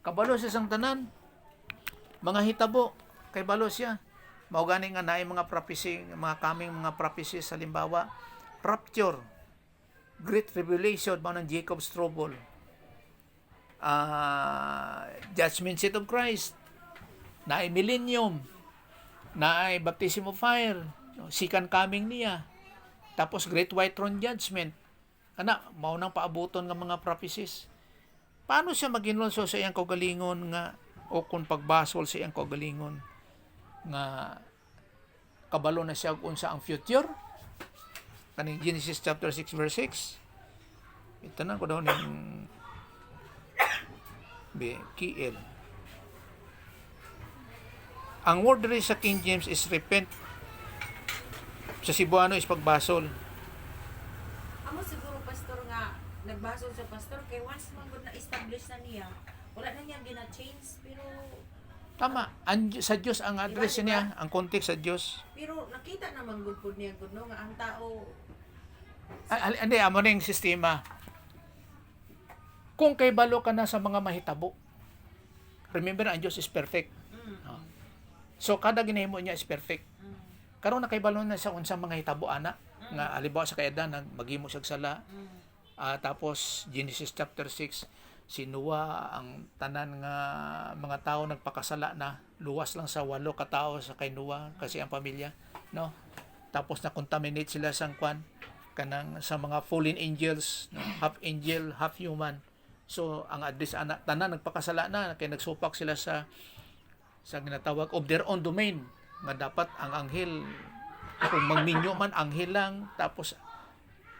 Kabalo siya sang tanan. Mga hitabo, kay balo siya. Mao gani nga naay mga prophecy, mga kaming mga prophecies, halimbawa, rapture, great revelation, mao ng Jacob's trouble. Judgment seat of Christ, naay millennium, naay baptism of fire, second coming niya, tapos great white throne judgment. Mao nang paabuton nga mga prophecies. Paano siya maginlonso sa iyang kaugalingon nga, o kung pagbasol sa iyang kaugalingon nga kabalo na siya kung unsa ang future kaning Genesis chapter 6 verse 6. Itanan ko daw ning KL. Ang word diri sa King James is repent. Sa Cebuano is pagbasol. Amo siguro pastor nga nagbasol sa pastor kay once man gud na-establish na niya, wala na niya gina-change pero Tama. Sa Diyos ang address niya, ang context sa Diyos. pero nakita naman gud pud niya gud no nga ang tao Hindi, amo ning sistema. Kung kay balo ka na sa mga mahitabo, remember ang Diyos is perfect. mm, So, kada ginahimo niya is perfect. mm, Karon nakaibalo na sa unsang mga hitabo ana nga halimbawa sa kaeda maghimo siya og sala. Tapos Genesis chapter 6 si Noah ang tanan nga mga tao nagpakasala na luwas lang sa 8 ka tawo sa kay Noah kasi ang pamilya no. Tapos na contaminate sila sa kwan kanang sa mga fallen angels no? Half angel half human. So ang address ana tanan nagpakasala na kay nagsupak sila sa ginatawag of their own domain nga dapat ang anghel kung magminyo man anghel lang tapos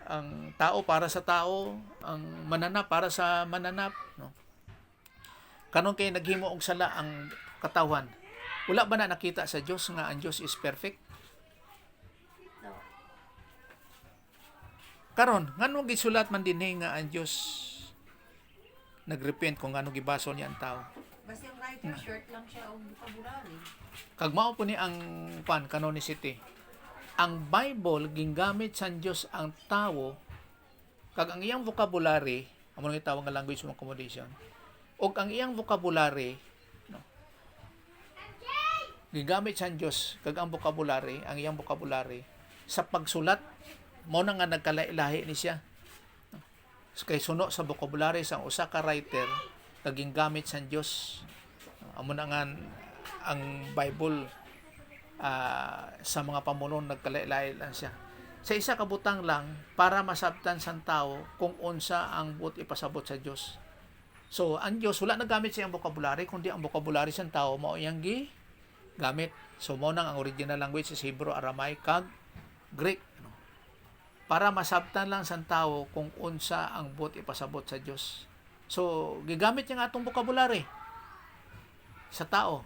ang tao para sa tao, ang mananap para sa mananap, no. Kanon kay naghimo og sala ang katawan. Wala ba na nakita sa Dios nga ang Dios is perfect? no. Karon, nganong gisulat man dinhi nga ang Dios nagrepent kung nganong gibasol niya ang tao. Basta yung writer short lang siya og vocabulary. Kag mao po ni ang canonicity. Ang Bible gingamit sa Dios ang tawo kag ang iyang vocabulary, amo nga tawag nga language of accommodation. Og ang iyang vocabulary, no. Gingamit sa Dios kag ang vocabulary, ang iyang vocabulary sa pagsulat mo na nga nagkalailahi ni siya. No. Kay suno sa vocabulary sa usa ka writer kag gingamit sa Dios. Amo na nga ang Bible sa mga pamunon nagkalailahi lang siya. Sa isa ka butang lang para masabtan sang tao kung unsa ang but ipasabot sa Dios. So ang Dios wala nagamit sa iyang vocabulary kundi ang vocabulary sang tao mao iyang gamit. So mao nang ang original language is Hebrew, Aramaic kag Greek. Para masabtan lang sang tao kung unsa ang but ipasabot sa Dios. So gigamit niya nga atong vocabulary sa tao.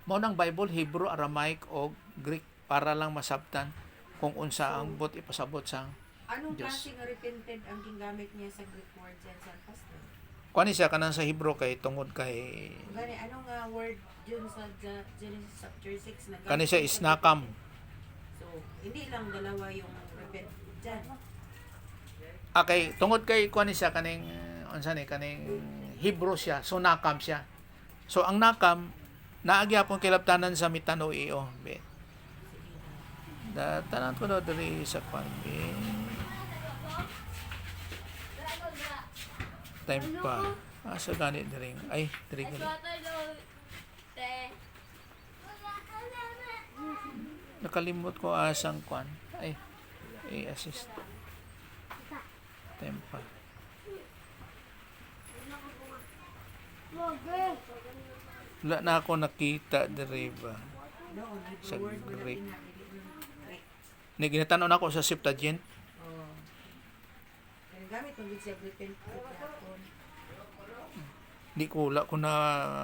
Mao nang Bible, Hebrew, Aramaic o Greek para lang masabtan kung unsa ang but ipasabot sa Anong Diyos. klase nga repented ang gingamit niya sa Greek word dyan sa pastor? kuan siya kanang sa Hebrew kay tungod kay Gani, ano nga word dyan sa Genesis chapter 6 na kani siya is nakam. So, hindi lang dalawa yung repent dyan. Kay tungod kay kuan siya kaning unsa ni kaning Hebrew siya, so nakam siya. So ang nakam naagyapon kilabtanan sa mitano iyo. Tanan ko daw diri sa pambi. Time pa. Asa gani diri? Ay, diri gani. Nakalimot ko asang kwan. Ay, i-assist. Time pa. Wala na ako nakita diri ba Doon, sa Hebrew word na Greek. Greek. Ni ginatanon ako sa Septuagint. Oh. Kaya gamit mo din siya repent yapon. Di ko wala ko na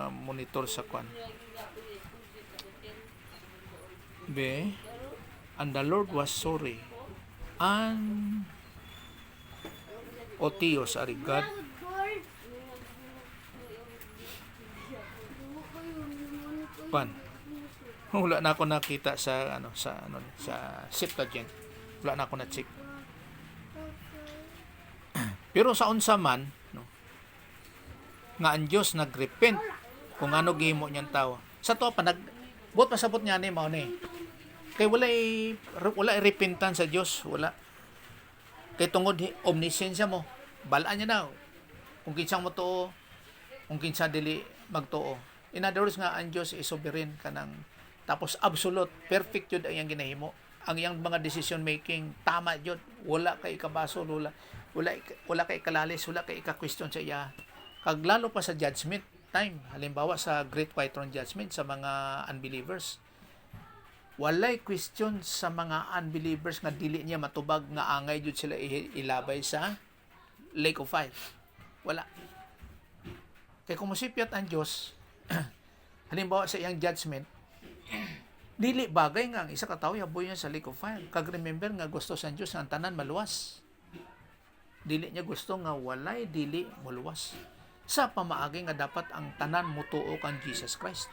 monitor sa kwan. Be, and the Lord was sorry. And Otios ari God. Kwan. Wala na ako nakita sa sa Septuagint. Wala na ako na check. Pero sa unsa man, no, nga ang Dios nagrepent kung ano gihimo niyang tao. Sa to pa buot pasabot niya ni mao ni. Kay wala repentance sa Dios, wala. Kay tungod omniscience mo, balaan niya na kung kinsa mo tuo, kung kinsa dili magtuo. In other words nga ang Dios is sovereign kanang tapos absolute, perfect yun ang iyang ginahimo. Ang iyang mga decision making tama yun. Wala kay ikabasol, wala kay ikalalis, wala kay ika-question sa iya. Kag lalo pa sa judgment, time. Halimbawa sa Great White Throne Judgment sa mga unbelievers. Walay question sa mga unbelievers nga dili niya matubag nga angay jud sila ilabay sa lake of fire. Wala. Kay kung musipyat ang Dios, halimbawa sa iyang judgment, dili bagay nga ang isa ka tawo yaboy niya sa lake of fire. Kag remember nga gusto sa Dios nga ang tanan maluwas. Dili niya gusto nga walay dili maluwas. Sa pamaagi nga dapat ang tanan mutuo kan Jesus Christ.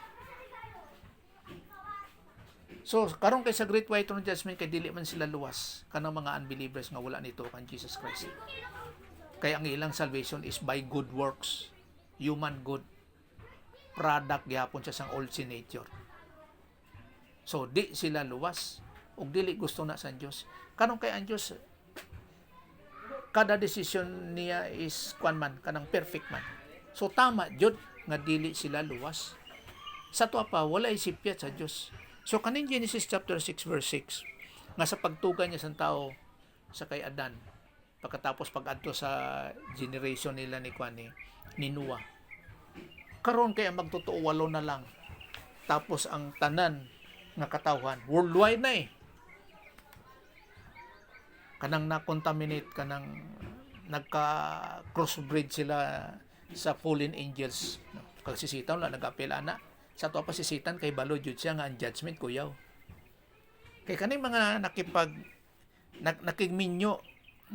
So, karon kay sa Great White Throne Judgment kay dili man sila luwas kanang mga unbelievers nga wala nito kan Jesus Christ. Kaya ang ilang salvation is by good works, human good, product gyapon siya sang old sin nature. So, di sila luwas ug dili gusto na sa Dios. Karon kay ang Dios kada decision niya is kanang perfect man. So tama jud nga dili sila luwas. Sa tuwa pa wala isipyat sa Dios. So kaning Genesis chapter 6 verse 6 nga sa pagtugan niya sa tao sa kay Adan pagkatapos pag-adto sa generation nila ni Noah. Karon kay ang magtotoo 8 na lang. Tapos ang tanan nga katawhan worldwide na kanang na-contaminate kanang nagka-crossbreed sila sa fallen angels. Kag si Satan wala nag-apela na. Sa tuwa pa si Satan kay balo jud siya nga ang judgment kuyaw. Kay kaning mga nakigminyo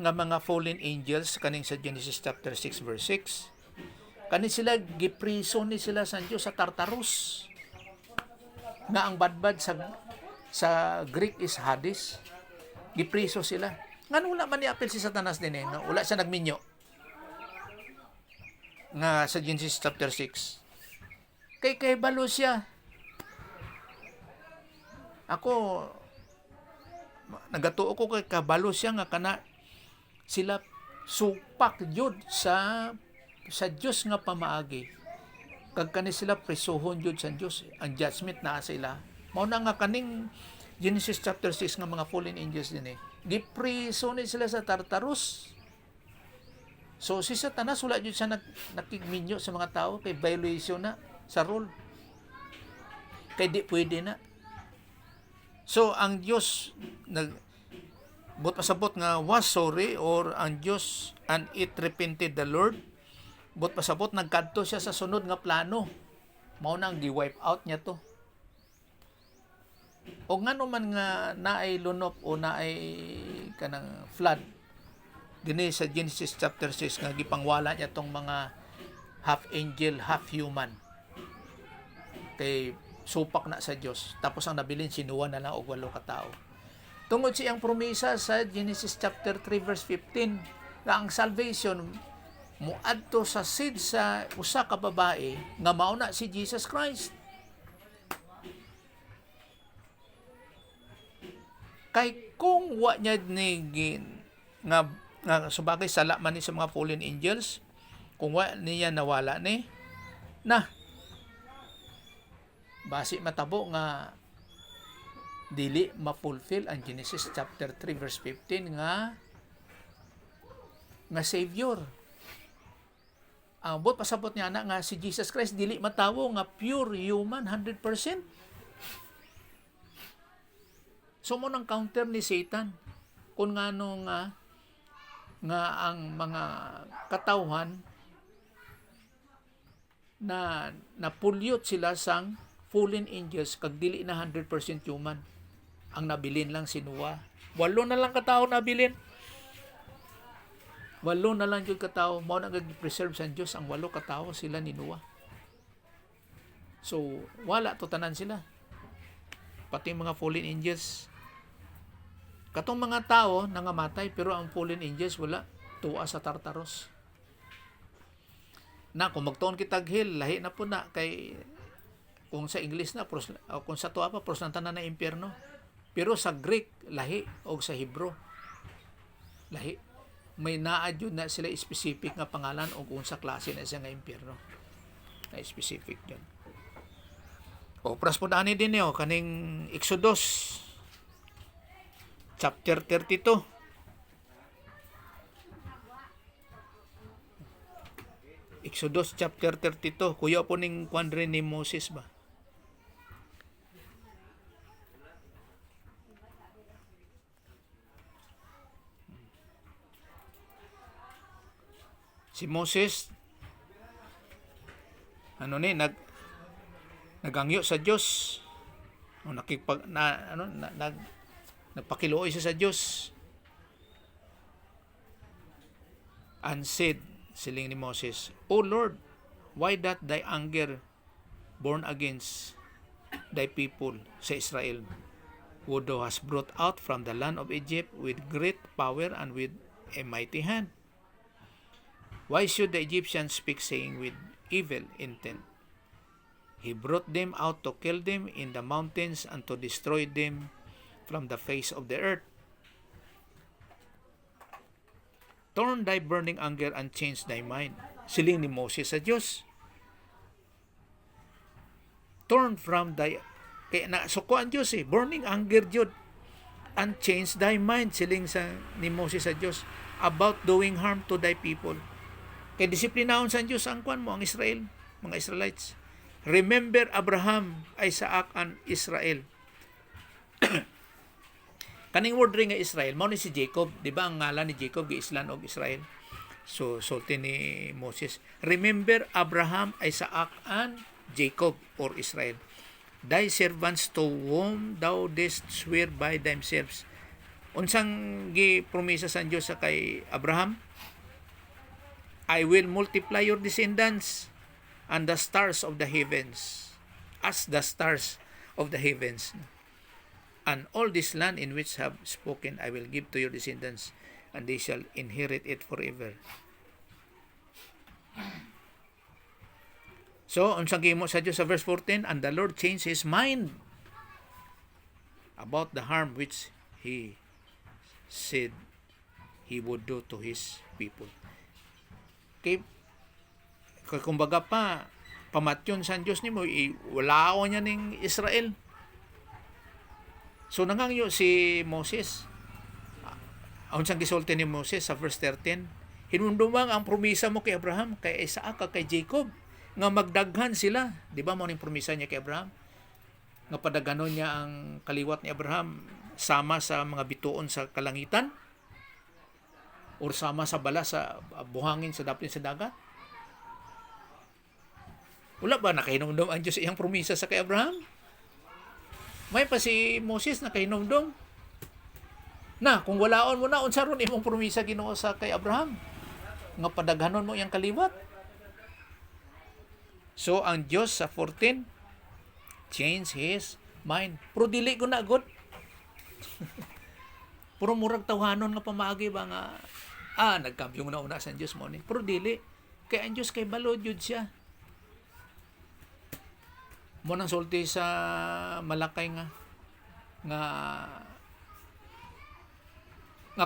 nga mga fallen angels kaning sa Genesis chapter 6 verse 6. Kani sila gipriso ni sila sa Dios sa Tartarus. Nga ang badbad sa Greek is Hades. Gipriso sila. Ngano wala man ni-apel si Satanas din nga wala siya nagminyo. Nga sa Genesis chapter 6. Kay balo siya. Ako nagatuo ko kay kabalo siya nga kana sila supak jud sa Dios nga pamaagi. Kag kani sila presohon jud sa Dios, ang judgment naa sila. Mao na nga kaning Genesis chapter 6 nga mga fallen angels din gipriso ni sila sa Tartarus. So si Satanas wala jud siya nakigminyo sa mga tao kay violation na sa rule. Kay di pwede na. So ang Dios but pasabot nga was sorry or ang Dios and it repented the Lord. But pasabot nagkadto siya sa sunod nga plano. Mao na ang gi-wipe out niya to. O ngano man nga naay lunop o naay kanang flood dinhi sa Genesis chapter 6 nga gipangwala niya tong mga half angel, half human. Kay supak na sa Dios. Tapos ang nabilin si Noah na lang og 8 ka tawo. Tungod siyang promesa sa Genesis chapter 3 verse 15 nga ang salvation muadto sa seed sa usa ka babae nga mao na si Jesus Christ. Kay kung wa niya ni nga subagay sala man ni sa mga fallen angels, kung wa niya nawala ni na basi matabo nga dili ma-fulfill ang Genesis chapter 3 verse 15 nga savior. Ang bot pasabot niya na nga si Jesus Christ dili matawo nga pure human 100%. So mo nang counter ni Satan kung ngano nga ang mga katawhan na napulyot sila sang fallen angels kag dili na 100% human. Ang nabilin lang si Noah. 8 na lang katawo nabilin. 8 na lang jud katawo mao na gag-preserve sa Dios ang 8 katawo sila ni Noah. So wala to tanan sila. Pati mga fallen angels. Katong mga tao nangamatay pero ang fallen angels wala tuwa sa Tartarus. Na kung magtuon kitag hell lahi na po na kay kung sa English na kung sa tuwa pa pros tanan na impyerno. Pero sa Greek lahi o sa Hebrew lahi. May naadyo na sila specific nga pangalan o kung sa klase na siya nga impyerno. Na specific yun. O pras po dani din niyo kaning Exodus chapter 32. Exodus chapter 32. Kuya po ning kwan rin ni Moses ba? Si Moses nagangyo sa Dios. O nagpakiluoy siya sa Dios. And said, siling ni Moses, O Lord, why doth thy anger burn against thy people sa Israel, who thou hast brought out from the land of Egypt with great power and with a mighty hand? Why should the Egyptians speak, saying with evil intent? He brought them out to kill them in the mountains and to destroy them from the face of the earth. Turn thy burning anger and change thy mind. Siling ni Moses sa Diyos. Turn from thy... Kaya nasuko ang Diyos burning anger Diyod. And change thy mind. Siling ni Moses sa Diyos. About doing harm to thy people. Kaya disiplinahon sa Diyos ang kwan mo, ang Israel, mga Israelites. Remember Abraham, Isaac, and Israel. Kaning word rin nga Israel, mao ni si Jacob, di ba ang ngalan ni Jacob giislan og Israel. So sulti ni Moses, remember Abraham, Isaac, and Jacob or Israel. Thy servants to whom thou didst swear by themselves. Unsang gipromisa sa Dios sa kay Abraham? I will multiply your descendants and the stars of the heavens, as the stars of the heavens. And all this land in which have spoken I will give to your descendants, and they shall inherit it forever. So, unsang gihimo sa Dios sa verse 14, and the Lord changed his mind about the harm which he said he would do to his people. Okay, kumbaga pa, pamatyon sa Diyos ni mo, wala ako niya ng Israel. So nangangyo si Moses. Unsang gisulti ni Moses sa verse 13, hinumdumang ang promisa mo kay Abraham, kay Isaac, kay Jacob, nga magdaghan sila. Di ba mo ning promisa niya kay Abraham? Nga padaganon niya ang kaliwat ni Abraham sama sa mga bituon sa kalangitan or sama sa bala sa buhangin sa daplin sa dagat. Wala ba nakahinumdum ang Diyos iyang promisa sa kay Abraham? May pa si Moses na kahinumdum. Na, kung walaon mo na, unsa ron imong promisa Ginoo sa kay Abraham? Nga padaghanon mo iyang kaliwat. So, ang Diyos sa 14, change his mind. Pero dili ko na, God. Pero murag tawhanon nga pamaagi ba nga, nagkambyong na una sa Diyos mo ni. Pero dili. Kaya ang Diyos kay balod yun siya. Mo nang sulti sa Malakay nga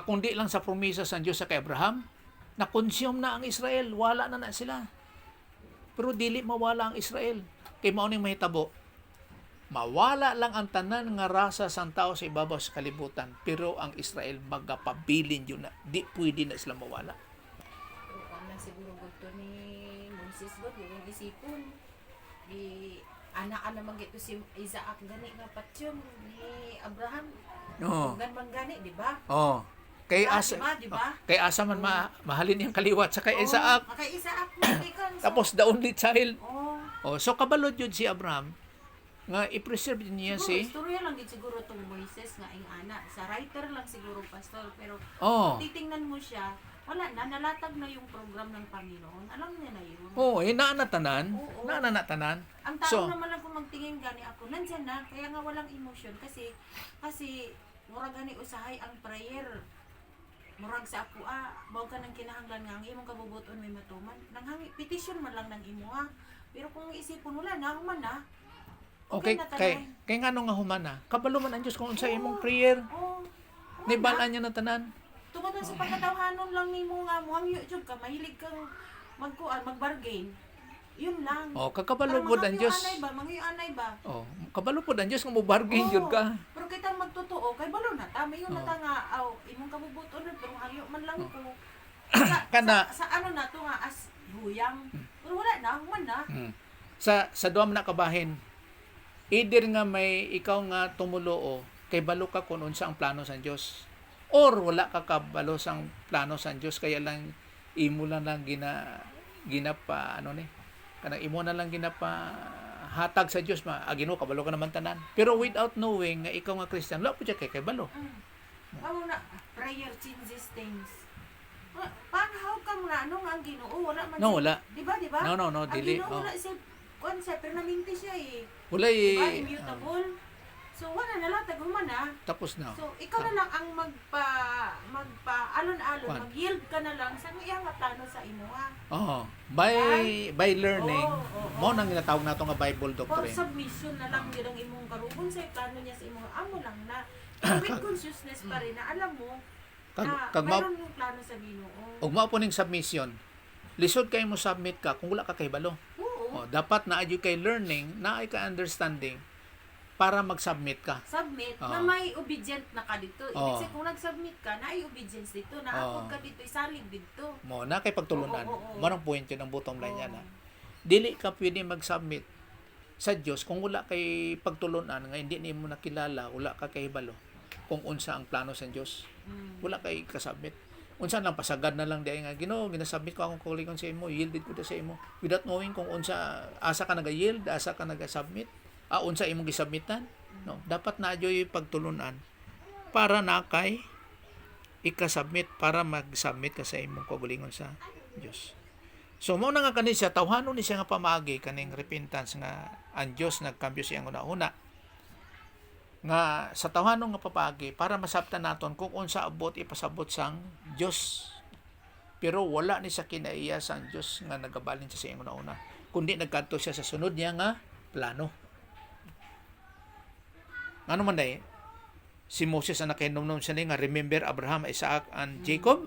kundi lang sa promisa sa Diyos sa kay Abraham, na-consume na ang Israel, wala na sila. Pero dili mawala ang Israel. Kay mao ning mahitabo, mawala lang ang tanan nga rasa sang tao sa ibabaw sa kalibutan, pero ang Israel magapabilin yun na, di pwede na sila mawala. Pero kung siguro gusto ni Moses ba, yung isipon, anak magito si Isaac gani nga patyom ni Abraham. Oo. Ganman gani, di ba? Oo. Kay asa, diba? Kay asa man mahalin niyang kaliwat sa kay Isaac. Kay Isaac Tapos the only child. Oh. So kabalod yun si Abraham nga i-preserve niya siguro, istorya lang din siguro tong Moises nga ing ana. Sa writer lang siguro, pastor, pero kung titingnan mo siya, wala na, nalatag na yung program ng Panginoon. Alam niya na yun. Naanatanan. Naanatanan. Ang tao naman lang kung magtingin gani ako, nandyan na, kaya nga walang emotion. Kasi murag gani usahay ang prayer. Murag sa ako, baw ka ng kinahanglan nga, ang imong kabubuton may matuman. Petition man lang ng imo Pero kung isipon wala na, human na. Okay, kay ngano nga humana? Kabalo man ang Dios kung unsa imong prayer. Nibalaan niya na tanan. Tungod sa pagkatawhanon lang nimo nga mo ang YouTube ka, mahilig kang mag-bargain. Yun lang. Kakabalo pod ang Dios. Mangyuanay ba? Kabalo pod ang Dios nga mo bargain jud ka. Pero kita magtotoo kay balo na ta, mayon na ta nga imong kabubuton pero hangyo man lang ko. Sa ano na to nga as huyang. Pero wala na, human na. Sa duha man na kabahin, either nga may ikaw nga tumuloo kay balo ka kung unsa ang plano sa Dios, or wala ka kabalo sang plano sa Dios, kaya lang imo lang ginapa ano ni kanang imo na lang ginapa hatag sa Dios, Ginoo kabalo ka naman tanan, pero without knowing nga ikaw nga Christian, wala po kay balo. Amo na, prayer changes things. Paano how come na ano nga ang Ginoo wala man No, wala. Di ba? No, Ang dili. Ginoo wala siya kuan siya permanente siya eh. Wala Diba? Immutable. So wala na lang taguman na. tapos na. So ikaw na lang ang magpa alon-alon, Kuan. mag-yield ka na lang sa iyang nga plano sa imo ha. By learning, Oo. mo nang ginatawag nato nga Bible For doctrine. submission na lang yun ang imong karugon sa plano niya sa imong amo lang na with consciousness pa rin na alam mo Kag mayroon yung plano sa Ginoo. ug mao po ning submission, lisod kay mo submit ka kung wala ka kay balo. Oo. Dapat na adyo kay learning, na ay ka understanding para mag-submit ka. Submit Oo. na may obedient na ka dito. Ibig Oo. sabihin kung nag-submit ka, na ay obedience dito, naapod ka dito, isalig dito. Mo na kay pagtulunan. Oo. Mo nang point yun ang bottom line Oo. yan. Dili ka pwede mag-submit sa Dios kung wala kay pagtulunan nga hindi nimo nakilala, wala ka kay balo kung unsa ang plano sa Dios. Wala kay kasubmit. Unsa lang pasagad na lang di nga Ginoo, ginasubmit ko akong kuligon sa imo, yielded ko to sa imo without knowing kung unsa asa ka naga-yield, asa ka naga-submit, unsa imong gisubmitan. No, dapat na adyoy pagtulunan para na kay ikasubmit, para mag-submit ka sa imong kaugalingon sa Dios. So mao na nga kani siya tawhanon ni siya nga pamaagi kaning repentance nga ang Dios nagkambyo siya una-una nga sa tawhanon nga papaagi para masabtan naton kung unsa abot ipasabot sang Dios. Pero wala ni sa kinaiya sang Dios nga nagabalin siya sa una-una, kundi nagkadto siya sa sunod niya nga plano. Ano man day si Moses ang nakinomnom siya ni nga remember Abraham, Isaac and Jacob.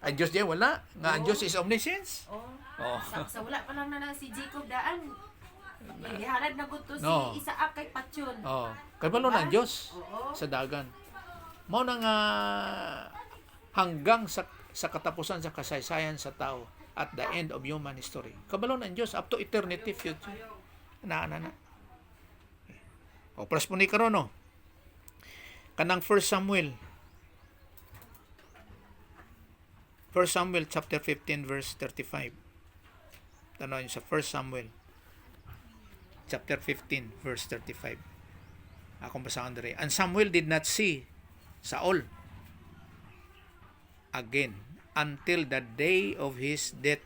Ang Diyos diya wala nga ang Diyos is omniscience. Oh. Sa wala pa lang na si Jacob daan. Ihalad na ko to No. si Isaac kay Patyon. Kay balo na ang Diyos Oo. sa dagan. Mao na nga hanggang sa katapusan sa kasaysayan sa tao, at the end of human history. Kabalo na ang Diyos up to eternity future. Na. Pras po ni karon no. Kanang 1 Samuel chapter 15 verse 35. Tanaw niyo sa 1 Samuel chapter 15 verse 35. Akong basahan diri. And Samuel did not see Saul again until the day of his death.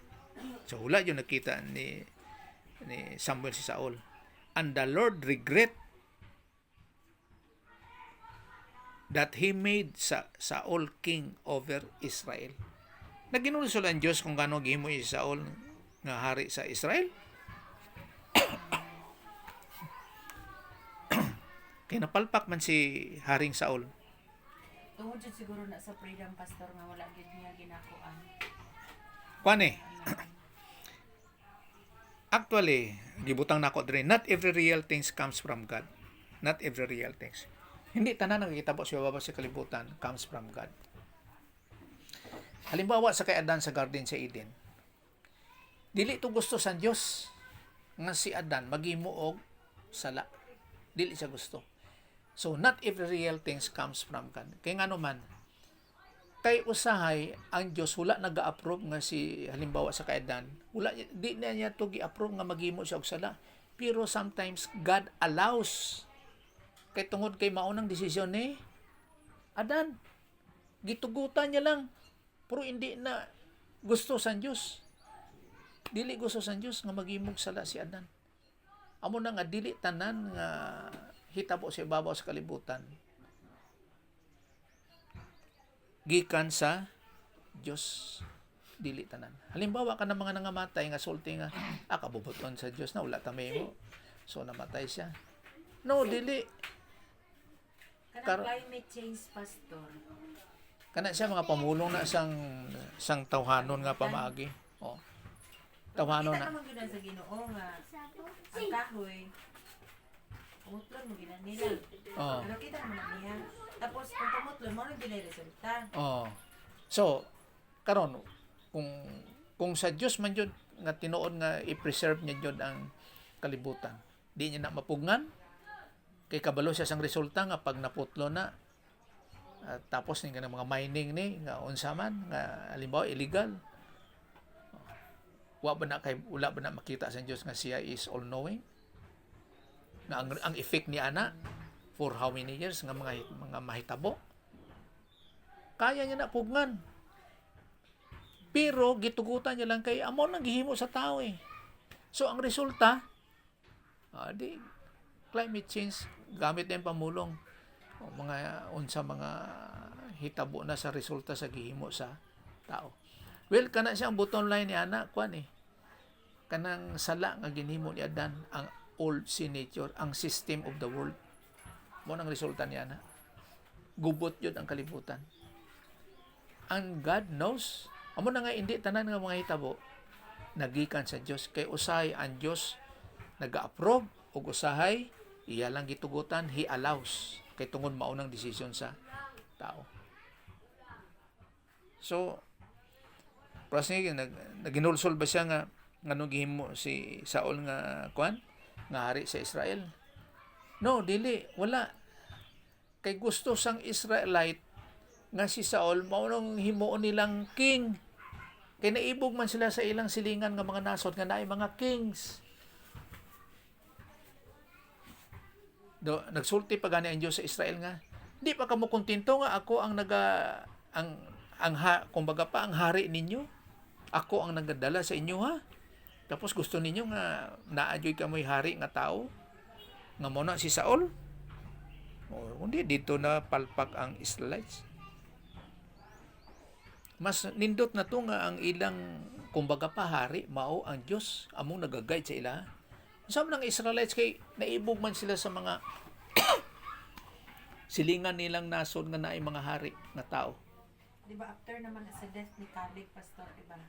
So wala yung nakita ni Samuel si Saul. And the Lord regret that he made Saul king over Israel. Naginulisod ang Diyos kung gaano gihimo si Saul nga hari sa Israel. Kaya napalpak man si Haring Saul. Tungod jud siguro na sa freedom pastor nga wala gid niya ginakuan. Kuan actually, gibutang nako diri, not every real things comes from God. Not every real things. Hindi tanan nakikitabo sa baba sa kalibutan comes from God. Halimbawa sa kay Adan sa garden sa Eden. Dili to gusto sa Dios nga si Adan maghimo og sala. Dili siya gusto. So not every real things comes from God. Kay ngano man kay usahay ang Dios wala naga-approve nga si halimbawa sa kay Adan, wala di na niya to gi-approve nga maghimo siya og sala. Pero sometimes God allows kay tungod kay maunang desisyon ni Adan. Gitugutan niya lang. Pero hindi na gusto sa Diyos. Dili gusto sa Diyos nga maghimog sala si Adan. Amo na nga dili tanan nga hitabo sa ibabaw sa kalibutan gikan sa Diyos. Dili tanan. Halimbawa ka ng mga nangamatay nga sulti nga kabubuton sa Diyos na wala ta mahimo. So namatay siya. No, dili. Kanang climate change pastor. Kana siya mga pamulong na sang tawhanon nga pamaagi. Tawhanon Kita na. naman gyud sa Ginoo nga ang kahoy umutlon mo ginan nila. Pero kita naman niya. Tapos kung tumutlon mo rin dinay resulta. So karon kung sa Dios man jud nga tinuod nga i-preserve niya jud ang kalibutan. Di niya na mapugngan kay kabalo siya sang resulta nga pag naputlo na tapos ni nga mga mining ni nga unsa man nga halimbawa illegal. Wala ba na makita sa Dios nga siya is all knowing? Na ang effect ni ana for how many years nga mga mahitabo. Kaya niya na pugngan. Pero gitugutan niya lang kay amo nang gihimo sa tao eh. So ang resulta di climate change gamit din pamulong o mga unsa mga hitabo na sa resulta sa gihimo sa tao. Well, kana siya ang bottom line ni ana kuan eh. Kanang sala nga ginhimo ni Adan ang old sin nature, ang system of the world. Mo nang resulta ni ana. Gubot yun ang kalibutan. Ang God knows, amo na nga hindi tanan nga mga hitabo nagikan sa Dios kay usahay ang Dios naga-approve ug usahay iya lang gitugutan, he allows kay tungod maunang desisyon sa tao. So prasing naginulsol ba siya nga ngano gihimo si Saul nga kuan nga hari sa Israel? No, dili, wala. Kay gusto sang Israelite nga si Saul maunang himuon nilang king. Kay naibog man sila sa ilang silingan nga mga nasod nga naay mga kings. Nagsulti pa gani ang Dios sa Israel nga, di pa kamo kontento nga ako ang kumbaga pa ang hari ninyo. Ako ang nagadala sa inyo ha. Tapos gusto ninyo nga naadyoy kamoy hari nga tao nga mo na si Saul. O hindi dito na palpak ang Israelites. Mas nindot na to nga ang ilang kumbaga pa hari mao ang Dios among nagaguide sa ila. Sa mga Israelites kay naibog man sila sa mga silingan nilang nasod nga naay mga hari nga tao. Di ba after naman sa death ni Caleb, Pastor, di ba?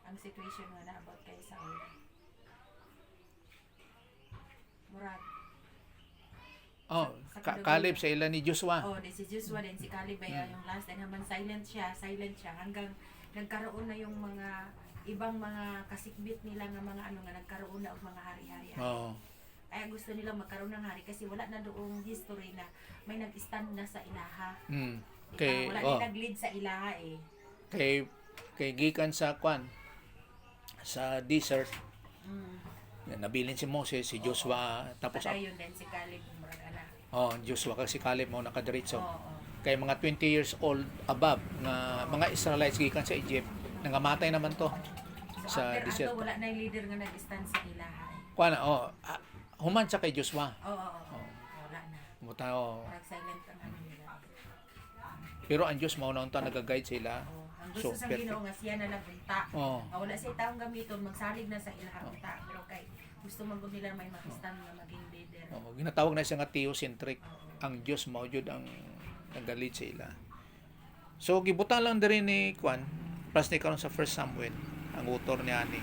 Ang situation nga na about kay Saul. Murag. Oh, Caleb sa ila ni Joshua. Oh, si Joshua din si Caleb ay yung last and naman silent siya hanggang nagkaroon na yung mga ibang mga kasikbit nila nga mga nga nagkaroon na og mga hari-hari. Oh. Kaya gusto nila magkaroon ng hari kasi wala na doong history na may nag-stand na sa ilaha. Kay wala din nag-lead sa ilaha eh. Kay gikan sa kwan sa desert. Nabilin si Moses, si Joshua, tapos padayon din si Caleb murag ana. Joshua kasi Caleb mo nakadiretso. Oo. Kay mga 20 years old above nga mga Israelites gikan sa Egypt, nangamatay naman to. So sa after desert. ato wala na yung leader nga nag-stand sa ilaha. Kuan human sa kay Joshua. Oo. Wala na. Muta Nag-silent ang ano nila. Pero ang Diyos mao na unta nagagayad sila. Ang gusto sa Ginoo nga siya na nagbunta. Wala siya taong gamiton magsalig na sa ilaha unta pero kay gusto man gud nila may mag-stand nga maging leader. Ginatawag na siya nga theocentric. Ang Diyos mao jud ang nagalit sa ila. So gibutan lang diri ni Kwan plus ni karon sa 1 Samuel ang author niya ni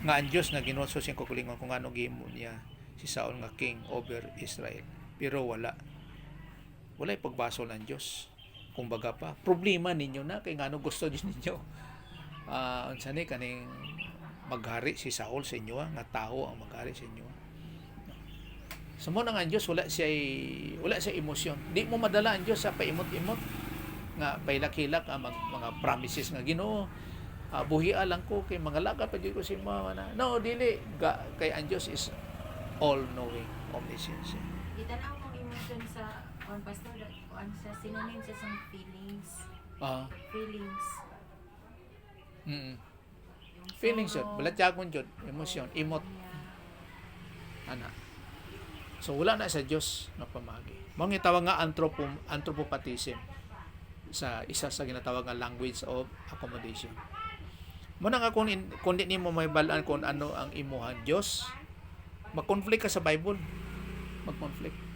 nga ang Diyos na ginulso siyang kakulingon kung ano gihimo niya si Saul nga king over Israel. Pero wala pagbasol ng Diyos. Kumbaga pa, problema ninyo na kay ngano gusto din ninyo. Unsa ni kaning maghari si Saul sa inyo nga tao ang maghari sa inyo. Sumo na nga ang Diyos wala siya emosyon. Di mo madala ang Diyos sa paimot-imot nga pailak-hilak ang mga promises nga Ginoo. Buhia lang ko kay mga laga pa jud ko si mama na. No, dili kay ang Diyos is all knowing, omniscient. Itanaw mong emotion sa pastor sa synonym sa some feelings. Feelings. Feelings yun. Balatyagon yun. Emosyon. Emot. Ana. So, wala na sa Diyos na pamagi. Mga tawag nga anthropopathism sa isa sa ginatawag nga language of accommodation. Muna nga kung di mo may balaan kung ano ang imuhan Diyos, mag-conflict ka sa Bible. Mag-conflict.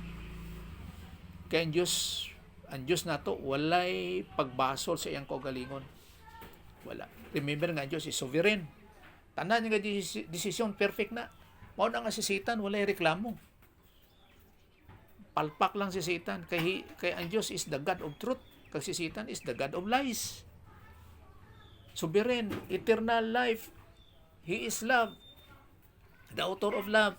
Kaya ang Diyos na to, walay pagbasol sa iyang kaugalingon. Wala. Remember nga, ang Diyos is sovereign. Tanan nga desisyon, perfect na. Mao na nga si Satan, walay reklamo. Palpak lang si Satan. Kay ang Diyos is the God of truth. Kay si Satan is the God of lies. Sovereign, eternal life, He is love. The author of love.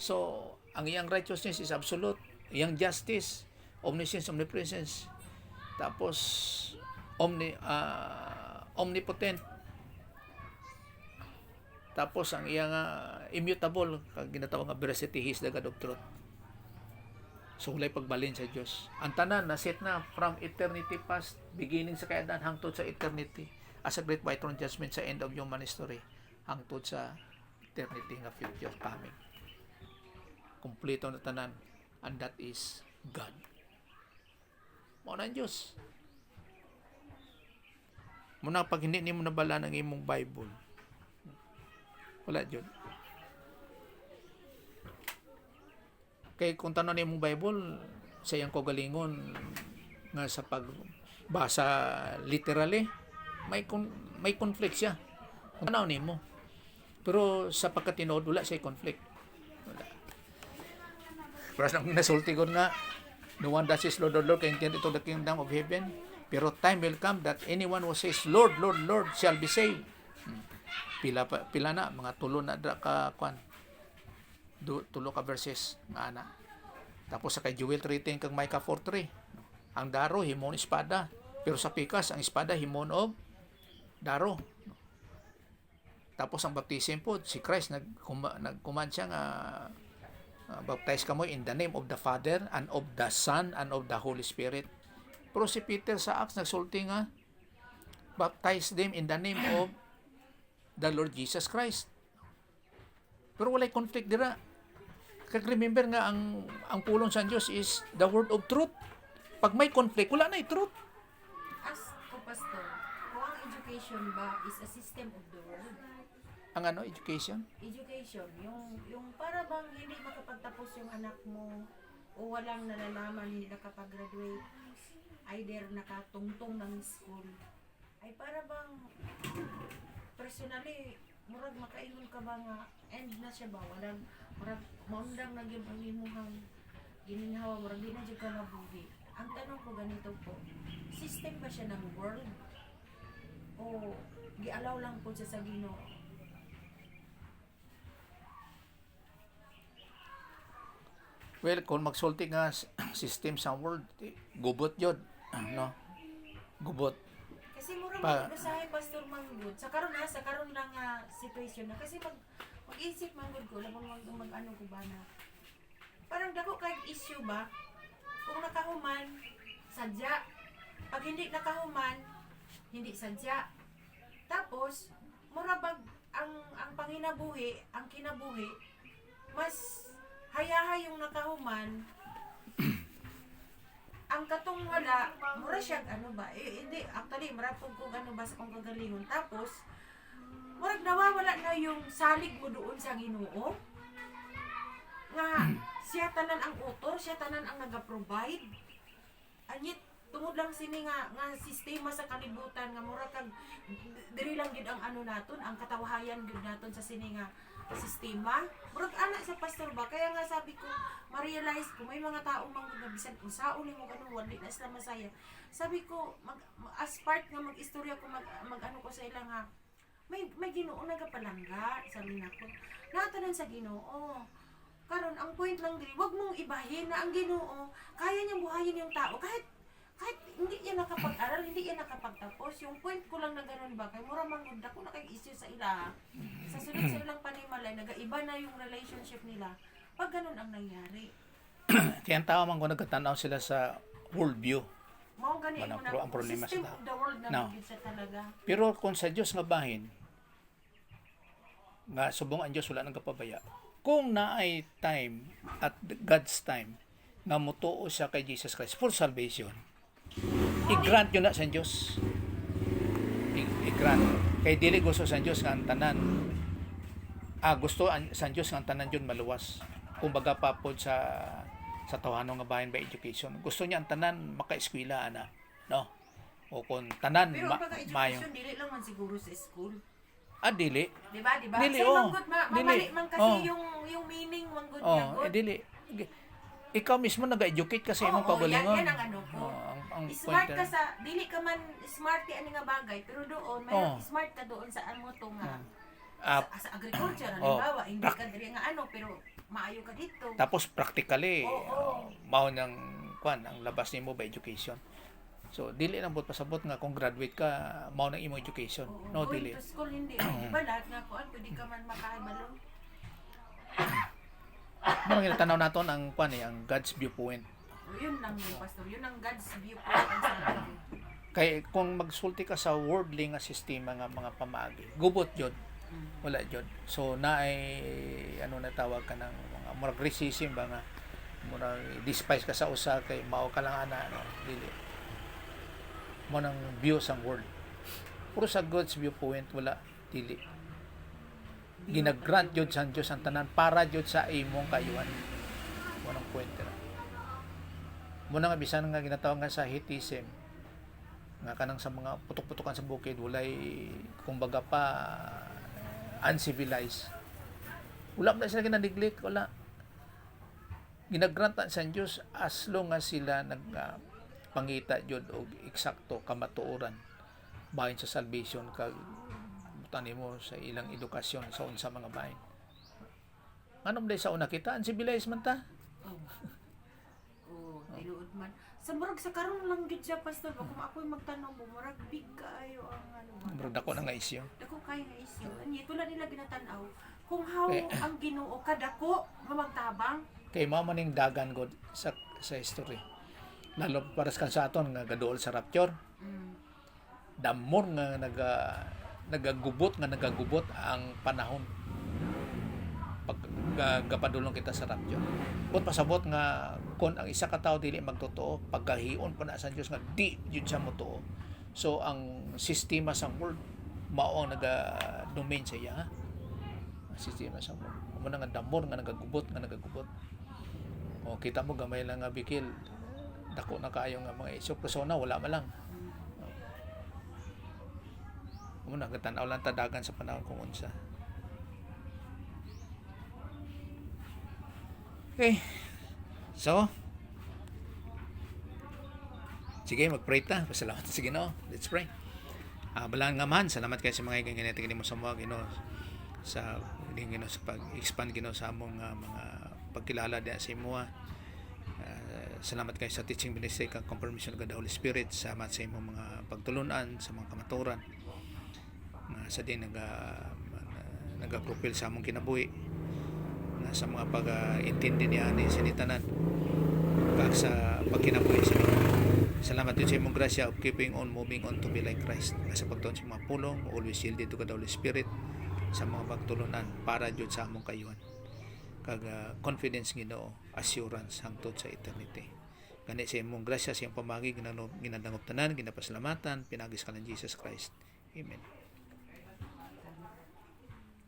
So, ang iyang righteousness is absolute. Iyang justice, omniscience, omnipresence. Tapos, omnipotent. Tapos, ang iyang immutable, kag ginatawag nga veracity, He is the God of truth. So, walay pagbalin sa Diyos. Ang tanan, naset na from eternity past, beginning sa kayadan, hangtod sa eternity, as a great white throne judgment sa end of human history, hangtod sa eternity nga future coming. Kompleto na tanan, and that is God. Mao na ang Diyos. Muna pag hindi nimo nabala ng imong Bible, wala Diyos. Kay kung tanan imong Bible, sa iyang kagalingon nga sa pagbasa literally, may conflict siya. Kung tanaw nimo. Pero sa pagkatinood, wala siya conflict. Wala. Pero nang nasulti ko nga, no one that says Lord, Lord, Lord, can enter into the kingdom of heaven. Pero time will come that anyone who says Lord, Lord, Lord shall be saved. Pila na, mga tulo na ka kwan. Tulo ka verses nga ana. Tapos sa kay Joel 3:10 kag Micah 4:3. Ang daro himon espada, pero sa pikas ang espada himon og daro. Tapos ang baptism po si Christ nagcommand siya nga baptize kamo in the name of the Father and of the Son and of the Holy Spirit. Pero si Peter sa Acts nagsulti nga baptize them in the name of the Lord Jesus Christ. Pero walay conflict dira. Kag remember nga ang pulong sa Dios is the word of truth. Pag may conflict, wala na truth. As ko, Pastor, kung ang education ba is a system of the world? Ang education? Education, yung para bang hindi makapagtapos yung anak mo o walang nalalaman, hindi nakapag-graduate, either nakatungtong ng school, ay para bang personally, murag makaingon ka ba nga end na siya ba? Murag maundang na gyud ang imuhang gininhawa, murag di na jud ka mabuhi. Ang tanong ko ganito po, system ba siya ng world? O gialaw lang po siya sa Ginoo? Well, kung magsulti nga system sa world, gubot yun. No? Gubot. Kasi murag mag-usahay, Pastor Manggod. Sa karon lang situation na. Kasi mag-isip Manggod ko, labang mag-ano ko ba na. Parang dako kay issue ba? Kung nakahuman, sadya. Pag hindi nakahuman, hindi sadya. Tapos, murabag ang panginabuhi, ang kinabuhi, mas hayahay yung nakahuman, ang katong wala, mura siya, ano ba, hindi, actually, maratong kung ano ba sa kong kagalingon. Tapos, murag nawawala na yung salig mo doon sa Ginoo. Nga, siya tanan ang author, siya tanan ang nag-provide. Anyit, tungod lang sini nga sistema sa kalibutan, nga mura kag, diri lang gid ang ano naton, ang katawahayan gid naton sa sini nga sistema. Murag anak sa pastor ba, kaya nga sabi ko, ma-realize ko may mga taong mga bisan kung saon nimo ganun wali na sila masaya. Sabi ko as part nga mag-istorya ko mag ano ko sa ila nga may Ginoo nagapalangga, sabi nako. Natanan sa Ginoo. Karon ang point lang diri, wag mong ibahin na ang Ginoo kaya niyang buhayin yung tao kahit hindi yan nakapag-aral, hindi yan nakapagtapos. Yung point ko lang na ganun ba, kay mura manggod ako na kay issue sa ila. Sa sunod sa ilang panimalay, nagaiba na yung relationship nila. Pag ganun ang nangyari. Kaya ang tao man kung nagkatanaw sila sa worldview. Mao gani mo na ang problema system sa of the world na no. sa talaga. Pero kung sa Diyos nga bahin, nga subong ang Diyos wala nang kapabaya. Kung naay time at God's time nga mutuo siya kay Jesus Christ for salvation, i-grant yun na sa Diyos. I-grant. Kay dili gusto sa Diyos nga ang tanan. Gusto sa Diyos nga ang tanan yun maluwas. Kumbaga papod sa tawanon nga bahin by education. Gusto niya ang tanan maka-eskwela ana, no? O kung tanan pero pagka-education dili lang man siguro sa school. Dili. Diba? Dili, Say, oh. mamali man kasi yung meaning manggod na good. Dili. Ikaw mismo nag-educate kasi imong pagalingon. Yan ang ano ko. Ang Smart point ka sa, dili ka man smart ani nga bagay, pero doon, may smart ka doon sa amo to nga. Sa agriculture, oh, halimbawa, hindi ka diri nga ano, pero maayo ka dito. tapos practically Oo. mao nang kwan ang labas nimo ba education. So dili lang bud pasabot nga kung graduate ka mao nang imong education. Oo. No, Going dili. to school, hindi. Balat nga kuan, pwede ka man makahibalo. Mao ginatanaw naton ang kwan ang God's viewpoint. O, yun lang yun, pastor. Yun ang God's viewpoint ang sabi ko. Kay kung magsulti ka sa worldly nga sistema nga mga pamaagi, gubot jud. Wala jud. So na ay ano na tawag ka ng mga murag racism ba nga murag despise ka sa usa kay mao ka lang ana no, dili. Mo nang view sang world. Puro sa God's viewpoint wala dili. Ginagrant jud sa Dios ang tanan para jud sa imong kayuhan. Mo nang point ra. Mo nang bisan nga ginatawag nga sa hetism nga kanang sa mga putok-putokan sa bukid walay kumbaga pa uncivilized. Wala na sila ginaniglik, wala. Ginagrant sa Diyos as long as sila pangita jud og eksakto kamatuoran bahin sa salvation kag butani mo sa ilang edukasyon sa unsa mga bahin. Anong sa una kita uncivilized man ta? Oh, tinuod man. Sa murag sa karon lang gid siya, pastor. Kung ako'y magtanong mo, murag big kaayo ang ano. Murag dako na nga isyu. Dako kay nga isyu. Ani tulad nila ginatanaw kung how Eh. ang Ginoo kadako nga magtabang. Kay mao man ning dagan god sa history. Lalo para sa aton nga gaduol sa rapture. Damor nga nagagubot ang panahon pag gapadulong kita sa rapture. But pasabot nga kon ang isa ka tawo dili magtotoo, pagkahion pa na sa Dios nga di jud siya motoo. So ang sistema sa world mao ang naga-domain sa iya. Ang sistema sa world. Mo nga damor nga nagagubot. O kita mo gamay lang nga bikil. Dako na kaayo nga mga isyu persona wala man lang. Mo nagtanaw lang tadagan sa panahon kung unsa. Okay. So, sige, mag-pray ta. Pasalamat sa Ginoo. Let's pray. Balaan nga man, salamat kayo sa mga ginatikin mo sa mga Ginoo sa Ginoo sa pag-expand Ginoo sa among mga pagkilala diya sa imo. Salamat kayo sa teaching ministry kag confirmation of the Holy Spirit. Salamat sa imong mga pagtulunan sa mga kamaturan. Sa din naga-profile sa among kinabuhi. Sa mga pag-intindi niya ni sinitanan kag sa pagkinabuhi sa inyo. Salamat din sa imong grasya of keeping on moving on to be like Christ. Sa pagtuon sa mga pulong, always yielded to the Holy Spirit sa mga pagtulunan para jud sa among kayuhan. Kag confidence Ginoo, assurance hangtod sa eternity. Gani sa imong grasya sa imong pamagi ginadangop tanan, ginapasalamatan, pinagis ka ng Jesus Christ. Amen.